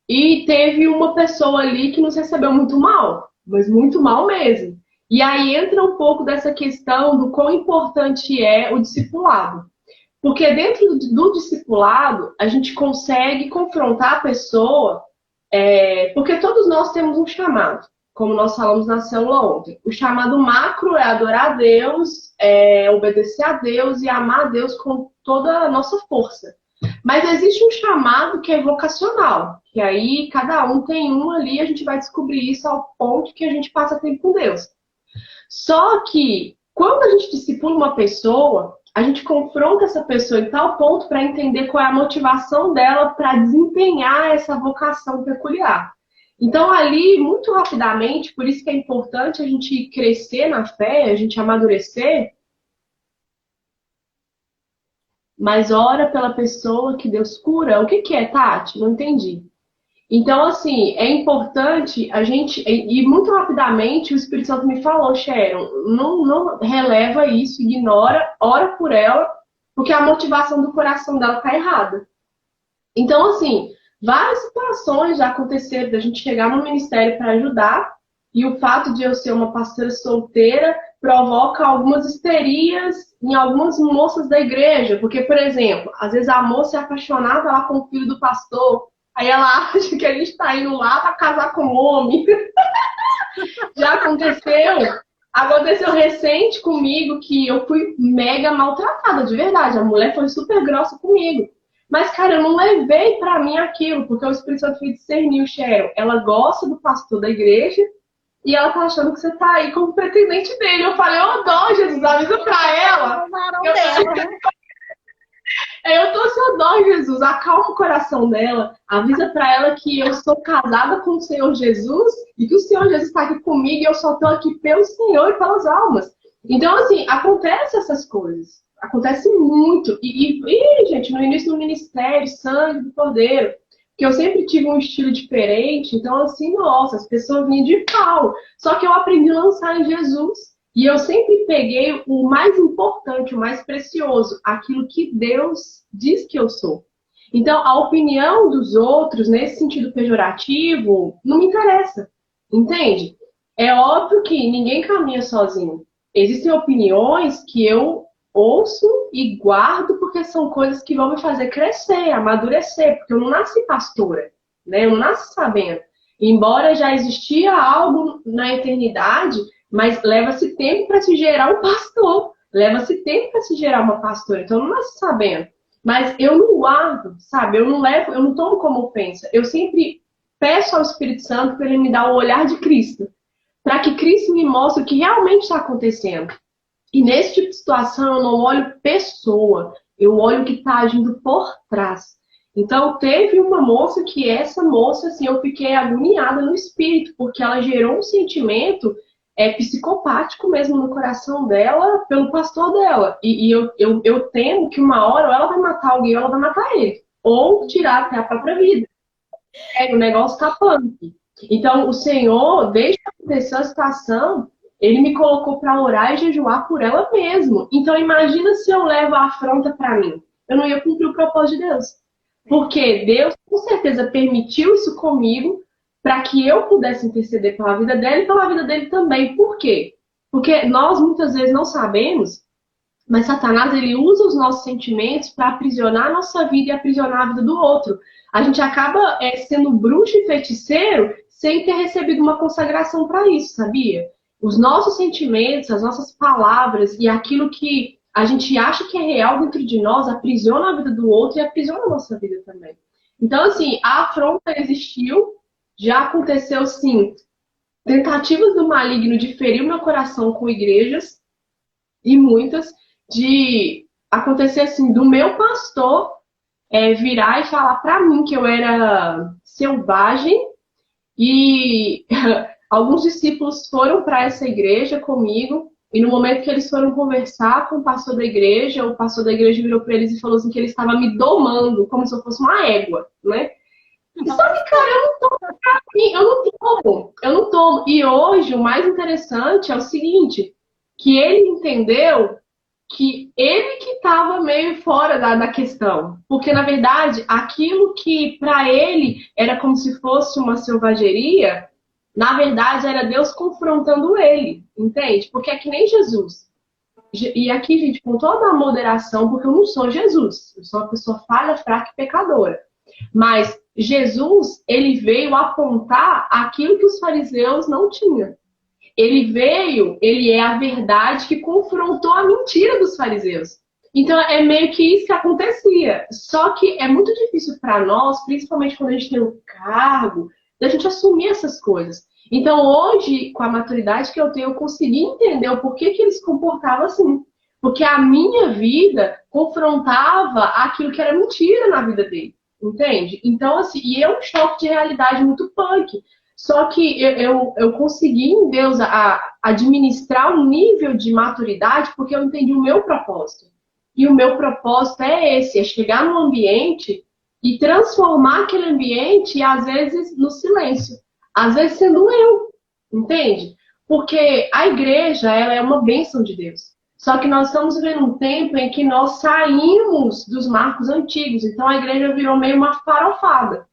E teve uma pessoa ali que nos recebeu muito mal, mas muito mal mesmo. E aí entra um pouco dessa questão do quão importante é o discipulado. Porque dentro do discipulado, a gente consegue confrontar a pessoa, porque todos nós temos um chamado, como nós falamos na célula ontem. O chamado macro é adorar a Deus, obedecer a Deus e amar a Deus com toda a nossa força. Mas existe um chamado que é vocacional, que aí cada um tem um ali, a gente vai descobrir isso ao ponto que a gente passa tempo com Deus. Só que quando a gente discipula uma pessoa, a gente confronta essa pessoa em tal ponto para entender qual é a motivação dela para desempenhar essa vocação peculiar. Então ali, muito rapidamente, por isso que é importante a gente crescer na fé, a gente amadurecer, mas ora pela pessoa que Deus cura. O que é, Tati? Não entendi. Então, assim, é importante a gente. E muito rapidamente o Espírito Santo me falou, Sharon, não releva isso, ignora, ora por ela, porque a motivação do coração dela tá errada. Então, assim, várias situações já aconteceram da gente chegar no ministério para ajudar, e o fato de eu ser uma pastora solteira provoca algumas histerias em algumas moças da igreja. Porque, por exemplo, às vezes a moça é apaixonada lá com o filho do pastor, aí ela acha que a gente está indo lá para casar com o homem. Já aconteceu recente comigo que eu fui mega maltratada, de verdade. A mulher foi super grossa comigo. Mas, cara, eu não levei pra mim aquilo, porque o Espírito Santo me discerniu, Sharon. Ela gosta do pastor da igreja e ela tá achando que você tá aí como pretendente dele. Eu falei, ô dó, Jesus, avisa pra ela. Eu tô seu dó, Jesus, acalma o coração dela, avisa pra ela que eu sou casada com o Senhor Jesus e que o Senhor Jesus tá aqui comigo e eu só tô aqui pelo Senhor e pelas almas. Então, assim, acontecem essas coisas. Acontece muito. Gente, no início do ministério, sangue do Cordeiro, que eu sempre tive um estilo diferente, então, assim, nossa, as pessoas vinham de pau. Só que eu aprendi a lançar em Jesus. E eu sempre peguei o mais importante, o mais precioso, aquilo que Deus diz que eu sou. Então, a opinião dos outros, nesse sentido pejorativo, não me interessa. Entende? É óbvio que ninguém caminha sozinho. Existem opiniões que eu ouço e guardo porque são coisas que vão me fazer crescer, amadurecer, porque eu não nasci pastora, né? Eu não nasci sabendo. Embora já existia algo na eternidade, mas leva-se tempo para se gerar um pastor, leva-se tempo para se gerar uma pastora, então eu não nasci sabendo. Mas eu não guardo, sabe? Eu não tomo como ofensa. Eu sempre peço ao Espírito Santo para ele me dar o olhar de Cristo, para que Cristo me mostre o que realmente está acontecendo. E nesse tipo de situação eu não olho pessoa, eu olho o que está agindo por trás. Então teve uma moça que essa moça, assim, eu fiquei agoniada no espírito, porque ela gerou um sentimento psicopático mesmo no coração dela pelo pastor dela. E eu temo que uma hora ou ela vai matar alguém ou ela vai matar ele. Ou tirar até a própria vida. O negócio tá punk. Então, o Senhor, desde que aconteceu a situação, Ele me colocou para orar e jejuar por ela mesmo. Então, imagina se eu levo a afronta para mim. Eu não ia cumprir o propósito de Deus. Porque Deus, com certeza, permitiu isso comigo para que eu pudesse interceder pela vida dela e pela vida dele também. Por quê? Porque nós, muitas vezes, não sabemos, mas Satanás, ele usa os nossos sentimentos para aprisionar a nossa vida e aprisionar a vida do outro. A gente acaba sendo bruxo e feiticeiro sem ter recebido uma consagração para isso, sabia? Os nossos sentimentos, as nossas palavras e aquilo que a gente acha que é real dentro de nós aprisiona a vida do outro e aprisiona a nossa vida também. Então, assim, a afronta existiu, já aconteceu, sim, tentativas do maligno de ferir o meu coração com igrejas, e muitas, de acontecer assim, do meu pastor virar e falar para mim que eu era selvagem e alguns discípulos foram para essa igreja comigo e no momento que eles foram conversar com o pastor da igreja, o pastor da igreja virou para eles e falou assim que ele estava me domando como se eu fosse uma égua, né? E só que, cara, eu não tomo. E hoje o mais interessante é o seguinte, que ele entendeu que ele que estava meio fora da questão. Porque, na verdade, aquilo que para ele era como se fosse uma selvageria, na verdade era Deus confrontando ele, entende? Porque é que nem Jesus. E aqui, gente, com toda a moderação, porque eu não sou Jesus. Eu sou uma pessoa falha, fraca e pecadora. Mas Jesus, ele veio apontar aquilo que os fariseus não tinham. Ele é a verdade que confrontou a mentira dos fariseus. Então é meio que isso que acontecia. Só que é muito difícil para nós, principalmente quando a gente tem um cargo, da gente assumir essas coisas. Então hoje, com a maturidade que eu tenho, eu consegui entender o porquê que eles se comportavam assim. Porque a minha vida confrontava aquilo que era mentira na vida dele. Entende? Então, assim, e é um choque de realidade muito punk. Só que eu consegui em Deus administrar um nível de maturidade porque eu entendi o meu propósito. E o meu propósito é esse, é chegar no ambiente e transformar aquele ambiente, às vezes, no silêncio. Às vezes sendo eu, entende? Porque a igreja, ela é uma bênção de Deus. Só que nós estamos vivendo um tempo em que nós saímos dos marcos antigos. Então a igreja virou meio uma farofada.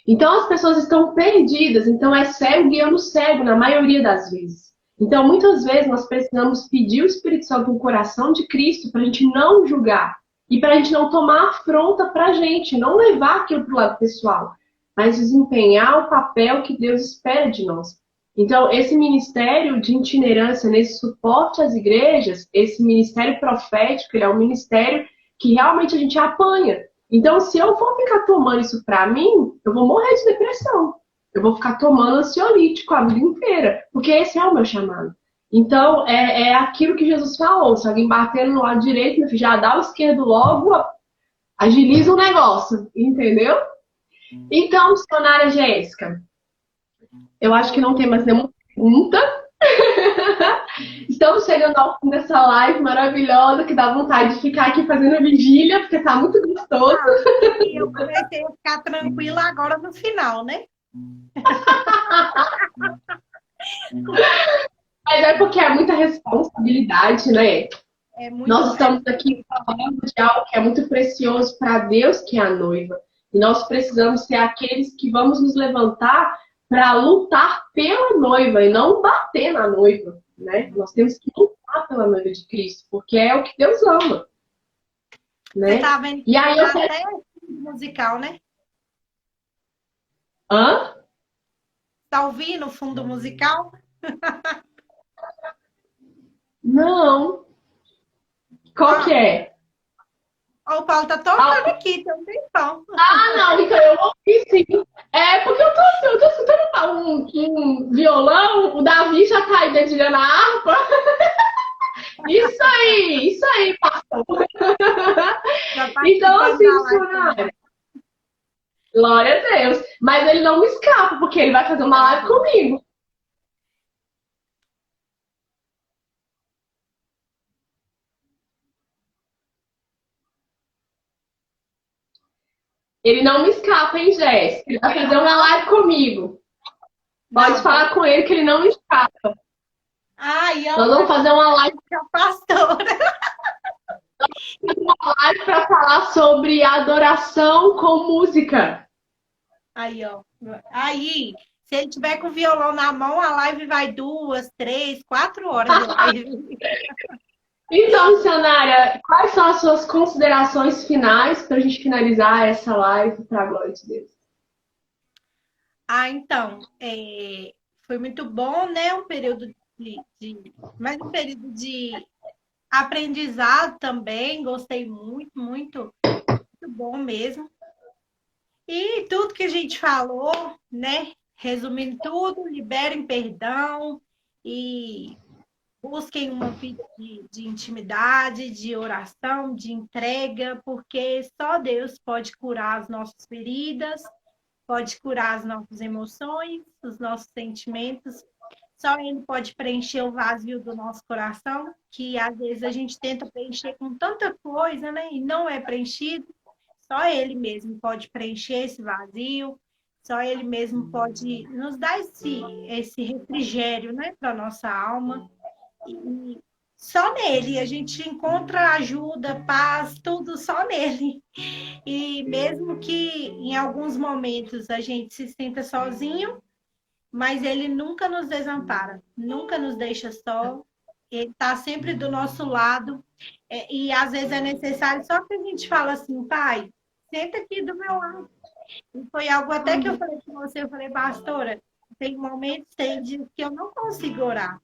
Então as pessoas estão perdidas, então é cego guiando cego na maioria das vezes. Então muitas vezes nós precisamos pedir o Espírito Santo no coração de Cristo para a gente não julgar e para a gente não tomar afronta para a gente, não levar aquilo para o lado pessoal, mas desempenhar o papel que Deus espera de nós. Então esse ministério de itinerância, nesse suporte às igrejas, esse ministério profético, ele é um ministério que realmente a gente apanha. Então, se eu for ficar tomando isso pra mim, eu vou morrer de depressão. Eu vou ficar tomando ansiolítico a vida inteira, porque esse é o meu chamado. Então, é aquilo que Jesus falou. Se alguém bater no lado direito, meu filho, já dá o esquerdo logo, agiliza o negócio, entendeu? Então, missionária Jéssica, eu acho que não tem mais nenhuma pergunta. Estamos chegando ao fim dessa live maravilhosa, que dá vontade de ficar aqui fazendo vigília, porque tá muito gostoso. E eu comecei a ficar tranquila agora no final, né? Mas é porque é muita responsabilidade, né? Nós estamos Responsabilidade. aqui falando de algo que é muito precioso para Deus, que é a noiva. E nós precisamos ser aqueles que vamos nos levantar para lutar pela noiva e não bater na noiva, né? Nós temos que lutar pela noiva de Cristo, porque é o que Deus ama, né? Você tá vendo E aí eu até musical, né? Hã? Tá ouvindo o fundo musical? Não. Qual que é? Ó, o Paulo tá tocando aqui, tem um tempão. Não, então eu ouvi sim. É porque eu tô escutando um violão, o Davi já tá aí dedilhando a harpa. Isso aí, pastor. Então, assim, missionário. Glória a Deus. Mas ele não me escapa, porque ele vai fazer uma live comigo. Ele não me escapa, hein, Jéssica? Ele vai fazer uma live comigo. Pode falar com ele que ele não me escapa. Ai, Nós vamos fazer uma live com a pastora. para falar sobre adoração com música. Aí, ó. Aí, se ele tiver com o violão na mão, a live vai 2, 3, 4 horas de live. Então, missionária, quais são as suas considerações finais para a gente finalizar essa live para a glória de Deus? Então, foi muito bom, né? Um período mais um período de aprendizado também. Gostei muito, muito, muito bom mesmo. E tudo que a gente falou, né? Resumindo tudo, liberem perdão e busquem uma vida de intimidade, de oração, de entrega, porque só Deus pode curar as nossas feridas, pode curar as nossas emoções, os nossos sentimentos. Só Ele pode preencher o vazio do nosso coração, que às vezes a gente tenta preencher com tanta coisa, né? E não é preenchido. Só Ele mesmo pode preencher esse vazio, só Ele mesmo pode nos dar esse refrigério, né, para a nossa alma. E só nele a gente encontra ajuda, paz, tudo só nele. E mesmo que em alguns momentos a gente se sinta sozinho, mas ele nunca nos desampara, nunca nos deixa só. Ele está sempre do nosso lado. E às vezes é necessário só que a gente fala assim, pai, senta aqui do meu lado. E foi algo até que eu falei com você, eu falei, pastora, tem momentos, tem dias que eu não consigo orar.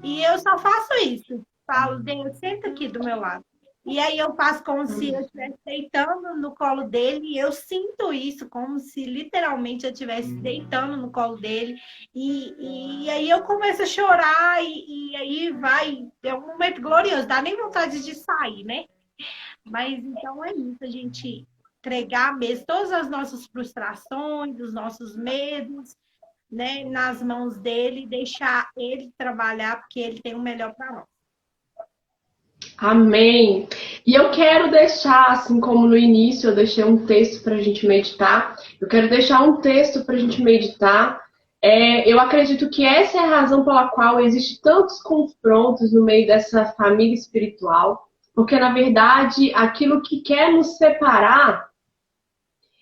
E eu só faço isso. Falo, Deus, senta aqui do meu lado. E aí eu faço como se eu estivesse deitando no colo dele, e eu sinto isso, como se literalmente eu estivesse deitando no colo dele. E aí eu começo a chorar, e aí vai, é um momento glorioso, dá nem vontade de sair, né? Mas então é isso, a gente entregar mesmo todas as nossas frustrações, os nossos medos, né, nas mãos dele, deixar ele trabalhar, porque ele tem o melhor para nós. Amém. E eu quero deixar, assim como no início eu deixei um texto para a gente meditar, eu quero deixar um texto para a gente meditar. Eu acredito que essa é a razão pela qual existem tantos confrontos no meio dessa família espiritual, porque na verdade aquilo que quer nos separar,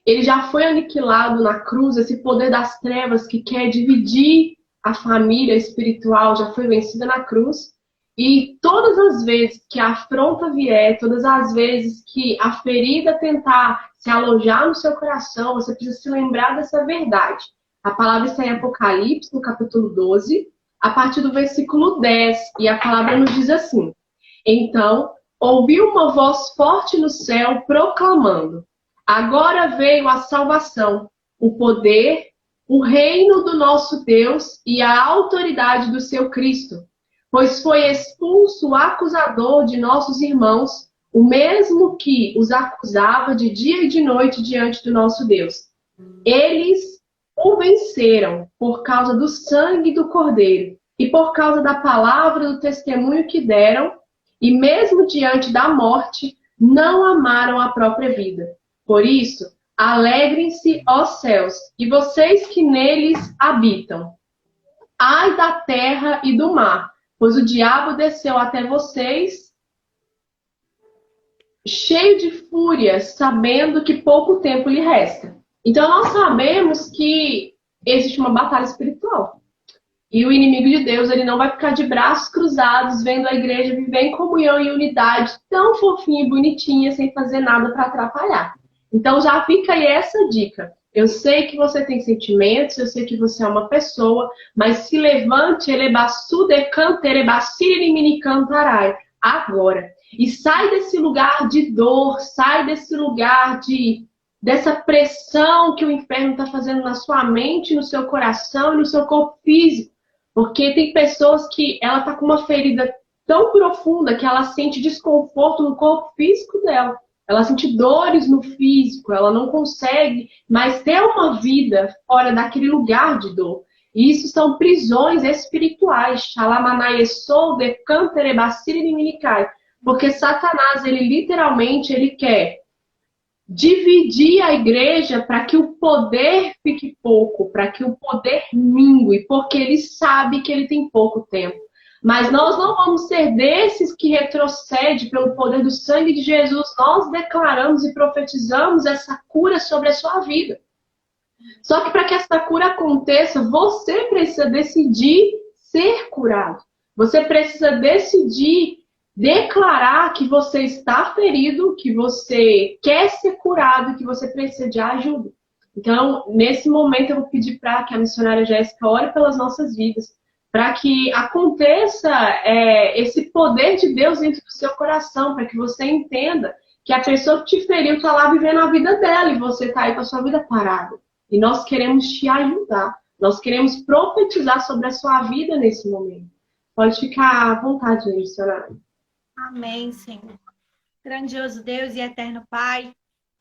ele já foi aniquilado na cruz, esse poder das trevas que quer dividir a família espiritual já foi vencida na cruz. E todas as vezes que a afronta vier, todas as vezes que a ferida tentar se alojar no seu coração, você precisa se lembrar dessa verdade. A palavra está em Apocalipse, no capítulo 12, a partir do versículo 10, e a palavra nos diz assim: Então, ouvi uma voz forte no céu proclamando: Agora veio a salvação, o poder, o reino do nosso Deus e a autoridade do seu Cristo. Pois foi expulso o acusador de nossos irmãos, o mesmo que os acusava de dia e de noite diante do nosso Deus. Eles o venceram por causa do sangue do Cordeiro e por causa da palavra do testemunho que deram, e mesmo diante da morte, não amaram a própria vida. Por isso, alegrem-se, ó céus, e vocês que neles habitam. Ai da terra e do mar, pois o diabo desceu até vocês, cheio de fúria, sabendo que pouco tempo lhe resta. Então, nós sabemos que existe uma batalha espiritual. E o inimigo de Deus, ele não vai ficar de braços cruzados, vendo a igreja viver em comunhão e unidade, tão fofinha e bonitinha, sem fazer nada para atrapalhar. Então, já fica aí essa dica. Eu sei que você tem sentimentos, eu sei que você é uma pessoa, mas se levante, agora. E sai desse lugar de dor, sai desse lugar dessa pressão que o inferno está fazendo na sua mente, no seu coração e no seu corpo físico. Porque tem pessoas que ela está com uma ferida tão profunda que ela sente desconforto no corpo físico dela. Ela sente dores no físico, ela não consegue mais ter uma vida fora daquele lugar de dor. E isso são prisões espirituais. Porque Satanás, ele literalmente, ele quer dividir a igreja para que o poder fique pouco, para que o poder mingue, porque ele sabe que ele tem pouco tempo. Mas nós não vamos ser desses que retrocede pelo poder do sangue de Jesus. Nós declaramos e profetizamos essa cura sobre a sua vida. Só que para que essa cura aconteça, você precisa decidir ser curado. Você precisa decidir declarar que você está ferido, que você quer ser curado, que você precisa de ajuda. Então, nesse momento, eu vou pedir para que a missionária Jéssica ore pelas nossas vidas, para que aconteça esse poder de Deus dentro do seu coração, para que você entenda que a pessoa que te feriu está lá vivendo a vida dela e você está aí com a sua vida parada. E nós queremos te ajudar, nós queremos profetizar sobre a sua vida nesse momento. Pode ficar à vontade, missionária. Amém, Senhor. Grandioso Deus e eterno Pai,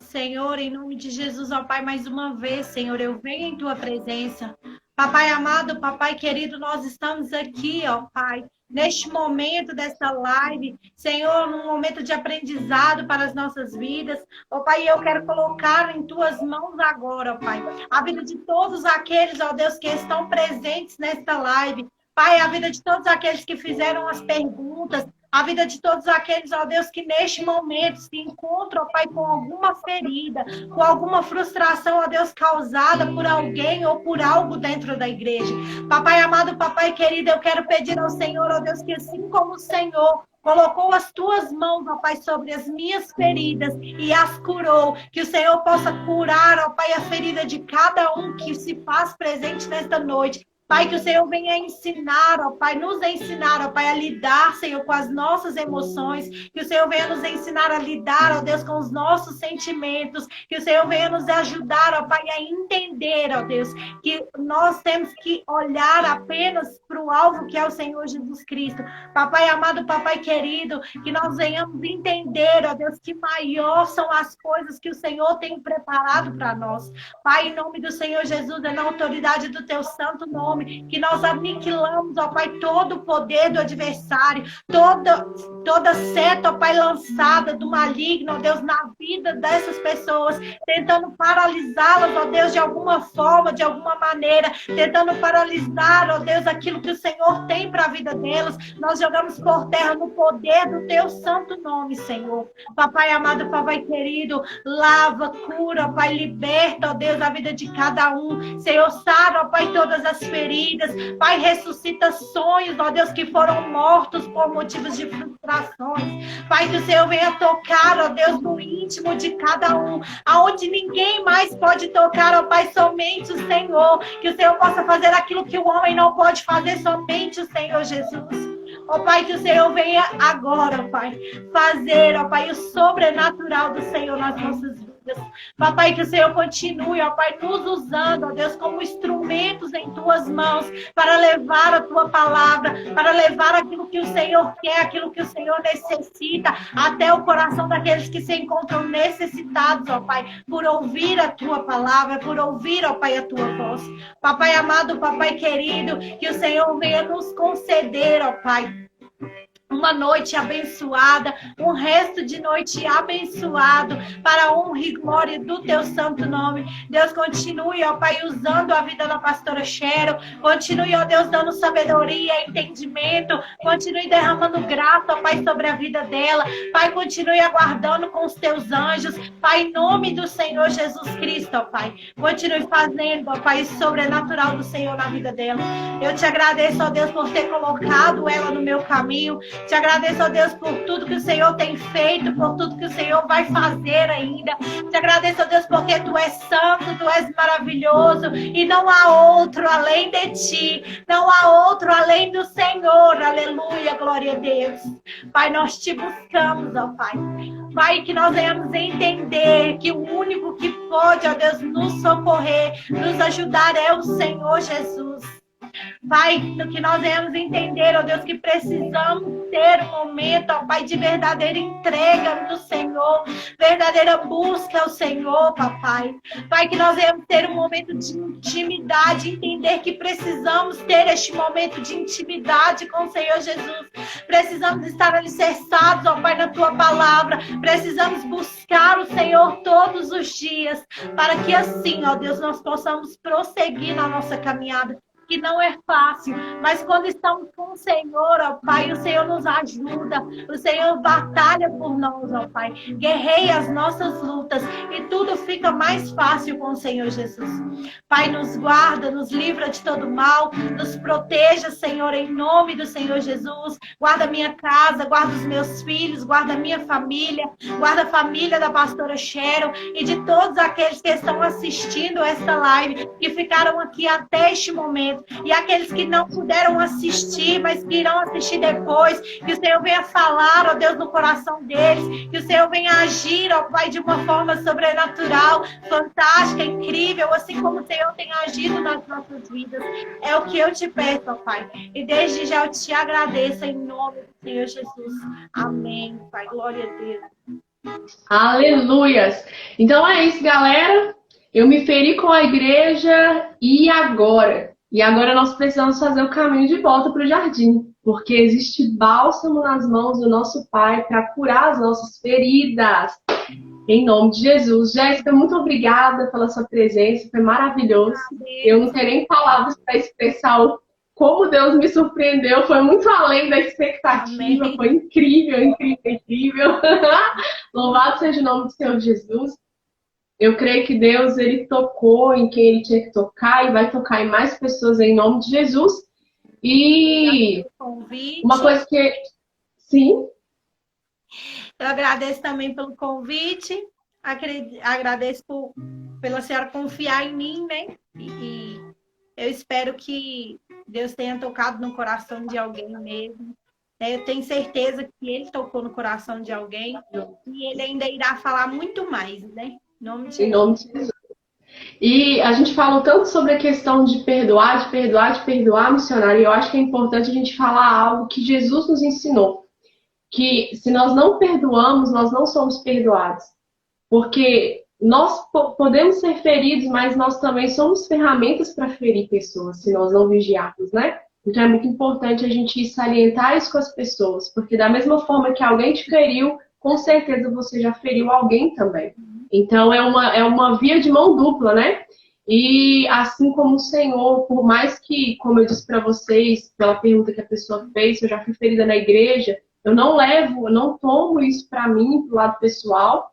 Senhor, em nome de Jesus, ó Pai, mais uma vez, Senhor, eu venho em Tua presença. Papai amado, Papai querido, nós estamos aqui, ó Pai, neste momento dessa live, Senhor, num momento de aprendizado para as nossas vidas. Ó Pai, eu quero colocar em Tuas mãos agora, ó Pai, a vida de todos aqueles, ó Deus, que estão presentes nesta live. Pai, a vida de todos aqueles que fizeram as perguntas, a vida de todos aqueles, ó Deus, que neste momento se encontram, ó Pai, com alguma ferida, com alguma frustração, ó Deus, causada por alguém ou por algo dentro da igreja. Papai amado, Papai querido, eu quero pedir ao Senhor, ó Deus, que assim como o Senhor colocou as Tuas mãos, ó Pai, sobre as minhas feridas e as curou, que o Senhor possa curar, ó Pai, a ferida de cada um que se faz presente nesta noite. Pai, que o Senhor venha ensinar, ó Pai, nos ensinar, ó Pai, a lidar, Senhor, com as nossas emoções. Que o Senhor venha nos ensinar a lidar, ó Deus, com os nossos sentimentos. Que o Senhor venha nos ajudar, ó Pai, a entender, ó Deus, que nós temos que olhar apenas para o alvo que é o Senhor Jesus Cristo. Papai amado, Papai querido, que nós venhamos entender, ó Deus, que maior são as coisas que o Senhor tem preparado para nós. Pai, em nome do Senhor Jesus, é na autoridade do Teu santo nome, que nós aniquilamos, ó Pai, todo o poder do adversário, toda seta, ó Pai, lançada do maligno, ó Deus, na vida dessas pessoas, tentando paralisá-las, ó Deus, de alguma forma, de alguma maneira, tentando paralisar, ó Deus, aquilo que o Senhor tem para a vida delas. Nós jogamos por terra no poder do Teu santo nome, Senhor. Papai amado, Papai querido, lava, cura, ó Pai, liberta, ó Deus, a vida de cada um. Senhor, sara, ó Pai, todas as feridas. Pai, ressuscita sonhos, ó Deus, que foram mortos por motivos de frustrações. Pai, que o Senhor venha tocar, ó Deus, no íntimo de cada um, aonde ninguém mais pode tocar, ó Pai, somente o Senhor. Que o Senhor possa fazer aquilo que o homem não pode fazer, somente o Senhor Jesus. Ó Pai, que o Senhor venha agora, ó Pai, fazer, ó Pai, o sobrenatural do Senhor nas nossas vidas. Papai, que o Senhor continue, ó Pai, nos usando, ó Deus, como instrumentos em Tuas mãos, para levar a Tua palavra, para levar aquilo que o Senhor quer, aquilo que o Senhor necessita, até o coração daqueles que se encontram necessitados, ó Pai, por ouvir a Tua palavra, por ouvir, ó Pai, a Tua voz. Papai amado, Papai querido, que o Senhor venha nos conceder, ó Pai, uma noite abençoada, um resto de noite abençoado, para a honra e glória do Teu santo nome. Deus, continue, ó Pai, usando a vida da pastora Cheryl, continue, ó Deus, dando sabedoria, entendimento, continue derramando graça, ó Pai, sobre a vida dela. Pai, continue aguardando com os Teus anjos, Pai, em nome do Senhor Jesus Cristo, ó Pai, continue fazendo, ó Pai, sobrenatural do Senhor na vida dela. Eu te agradeço, ó Deus, por ter colocado ela no meu caminho. Te agradeço, ó Deus, por tudo que o Senhor tem feito, por tudo que o Senhor vai fazer ainda. Te agradeço, ó Deus, porque Tu és santo, Tu és maravilhoso e não há outro além de Ti. Não há outro além do Senhor. Aleluia, glória a Deus. Pai, nós Te buscamos, ó Pai. Pai, que nós venhamos entender que o único que pode, ó Deus, nos socorrer, nos ajudar é o Senhor Jesus. Pai, no que nós viemos entender, ó Deus, que precisamos ter um momento, ó Pai, de verdadeira entrega no Senhor, verdadeira busca ao Senhor, papai. Pai, que nós viemos ter um momento de intimidade, entender que precisamos ter este momento de intimidade com o Senhor Jesus. Precisamos estar alicerçados, ó Pai, na Tua palavra. Precisamos buscar o Senhor todos os dias, para que assim, ó Deus, nós possamos prosseguir na nossa caminhada. Que não é fácil, mas quando estamos com o Senhor, ó Pai, o Senhor nos ajuda, o Senhor batalha por nós, ó Pai, guerreia as nossas lutas e tudo fica mais fácil com o Senhor Jesus. Pai, nos guarda, nos livra de todo mal, nos proteja, Senhor, em nome do Senhor Jesus. Guarda a minha casa, guarda os meus filhos, guarda a minha família, guarda a família da pastora Cheryl e de todos aqueles que estão assistindo esta live, que ficaram aqui até este momento. E aqueles que não puderam assistir, mas que irão assistir depois, que o Senhor venha falar, ó Deus, no coração deles, que o Senhor venha agir, ó Pai, de uma forma sobrenatural, fantástica, incrível, assim como o Senhor tem agido nas nossas vidas. É o que eu te peço, ó Pai. E desde já eu te agradeço em nome do Senhor Jesus. Amém, Pai. Glória a Deus. Aleluias! Então é isso, galera. Eu me feri com a igreja e agora? E agora nós precisamos fazer o caminho de volta para o jardim, porque existe bálsamo nas mãos do nosso Pai para curar as nossas feridas. Em nome de Jesus. Jéssica, muito obrigada pela sua presença, foi maravilhoso. Eu não tenho nem palavras para expressar como Deus me surpreendeu, foi muito além da expectativa. Amém. Foi incrível, incrível, incrível. Louvado seja o nome do Senhor Jesus. Eu creio que Deus, ele tocou em quem ele tinha que tocar e vai tocar em mais pessoas em nome de Jesus. E uma coisa que... Sim? Eu agradeço também pelo convite, agradeço pela senhora confiar em mim, né? E eu espero que Deus tenha tocado no coração de alguém mesmo. Eu tenho certeza que ele tocou no coração de alguém e ele ainda irá falar muito mais, né? Em nome de Jesus. E a gente falou tanto sobre a questão de perdoar, missionário, e eu acho que é importante a gente falar algo que Jesus nos ensinou. Que se nós não perdoamos, nós não somos perdoados. Porque nós podemos ser feridos, mas nós também somos ferramentas para ferir pessoas, se nós não vigiarmos, né? Então é muito importante a gente salientar isso com as pessoas, porque da mesma forma que alguém te feriu, com certeza você já feriu alguém também. Então é uma via de mão dupla, né? E assim como o Senhor, por mais que, como eu disse para vocês, pela pergunta que a pessoa fez, se eu já fui ferida na igreja, eu não tomo isso para mim, pro lado pessoal,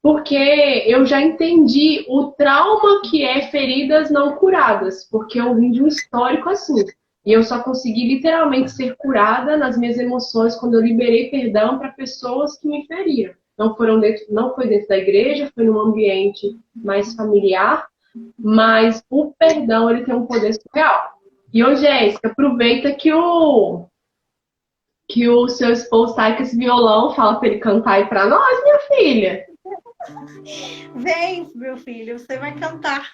porque eu já entendi o trauma que é feridas não curadas, porque eu vim de um histórico assim. E eu só consegui literalmente ser curada nas minhas emoções quando eu liberei perdão para pessoas que me feriram. Não foi dentro da igreja, foi num ambiente mais familiar, mas o perdão ele tem um poder surreal. E ô Jéssica, aproveita que o seu esposo tá aí com esse violão, fala para ele cantar aí para nós, minha filha. Vem, meu filho, você vai cantar.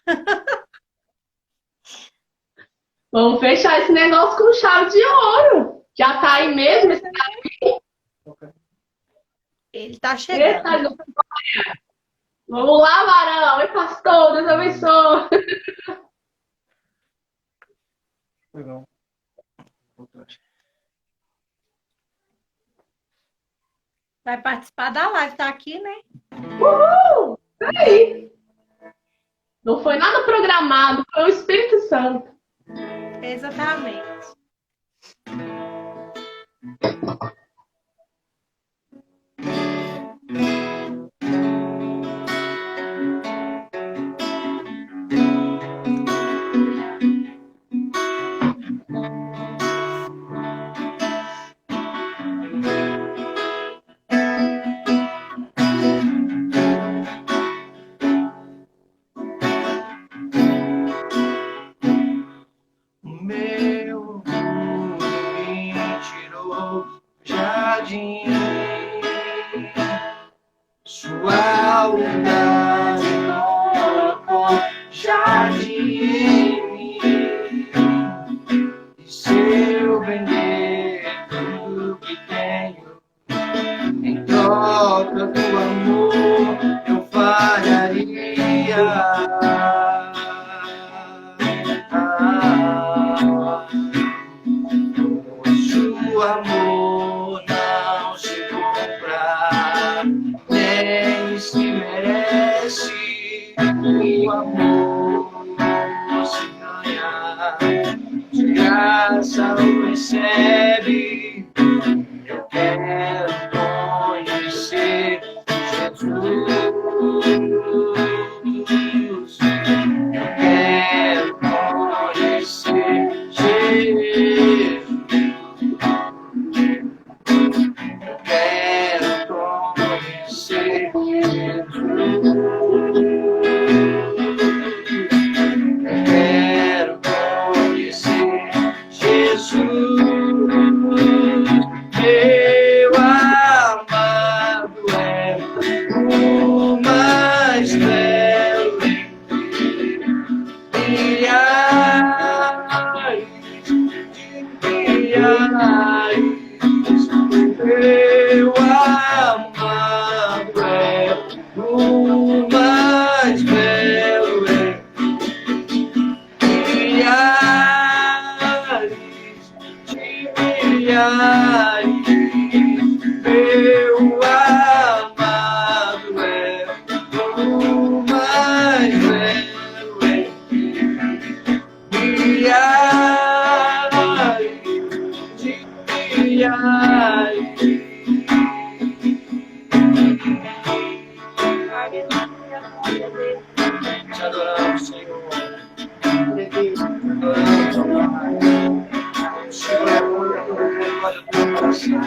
Vamos fechar esse negócio com chave de ouro. Já tá aí mesmo? Esse Ele tá chegando. Vamos lá, varão. Oi, pastor. Deus abençoe. Legal. Vai participar da live, tá aqui, né? Uhul! Aí. Não foi nada programado, foi o Espírito Santo. Exatamente. eu vender tudo que tenho em troca do amor, eu falharia. Pois o amor não se compra, nem se merece. O amor se ganha, de graça o recebe. Eu quero conhecer Jesus. Eu quero conhecer Jesus. Eu quero conhecer Jesus. Eu quero conhecer Jesus. Meu amado é o mais belo entre milhares de milhares. Meu amado é o mais belo entre milhares de milhares. Meu amado é o mais belo entre milhares de milhares. Te adoramos, Senhor. Te adoramos, ó Pai. O Senhor é bom e a tua glória do coração.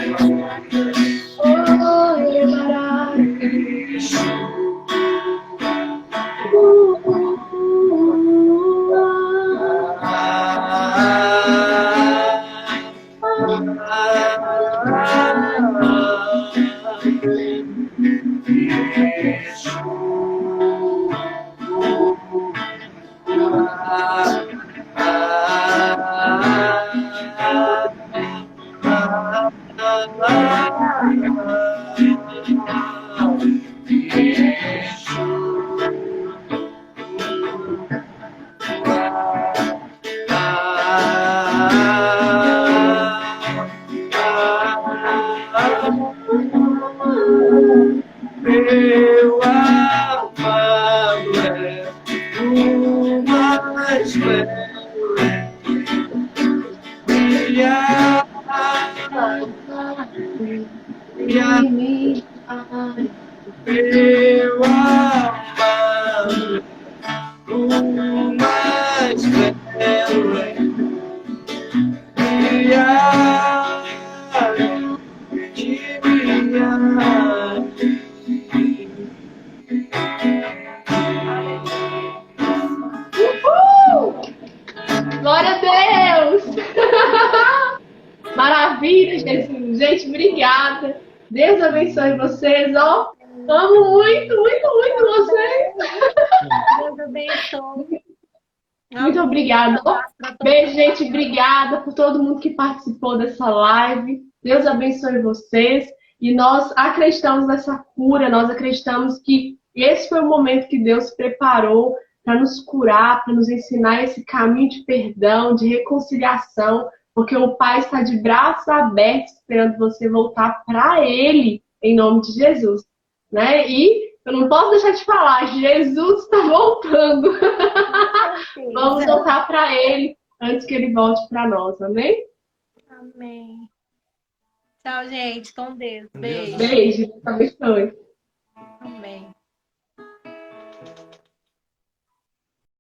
Meu amado é o mais belo meu amado é o mais belo de milhares. Glória a Deus! Maravilha, Jesus. Gente, obrigada. Deus abençoe vocês, ó. Amo muito, muito, muito vocês. Deus abençoe. Muito obrigada. Beijo, gente. Obrigada por todo mundo que participou dessa live. Deus abençoe vocês. E nós acreditamos nessa cura, nós acreditamos que esse foi o momento que Deus preparou para nos curar, para nos ensinar esse caminho de perdão, de reconciliação, porque o Pai está de braços abertos esperando você voltar para Ele, em nome de Jesus. Né? E eu não posso deixar de falar, Jesus está voltando. Vamos voltar para Ele antes que Ele volte para nós, amém? Amém. Tchau, gente. Com Deus. Beijo. Beijo. Deus abençoe.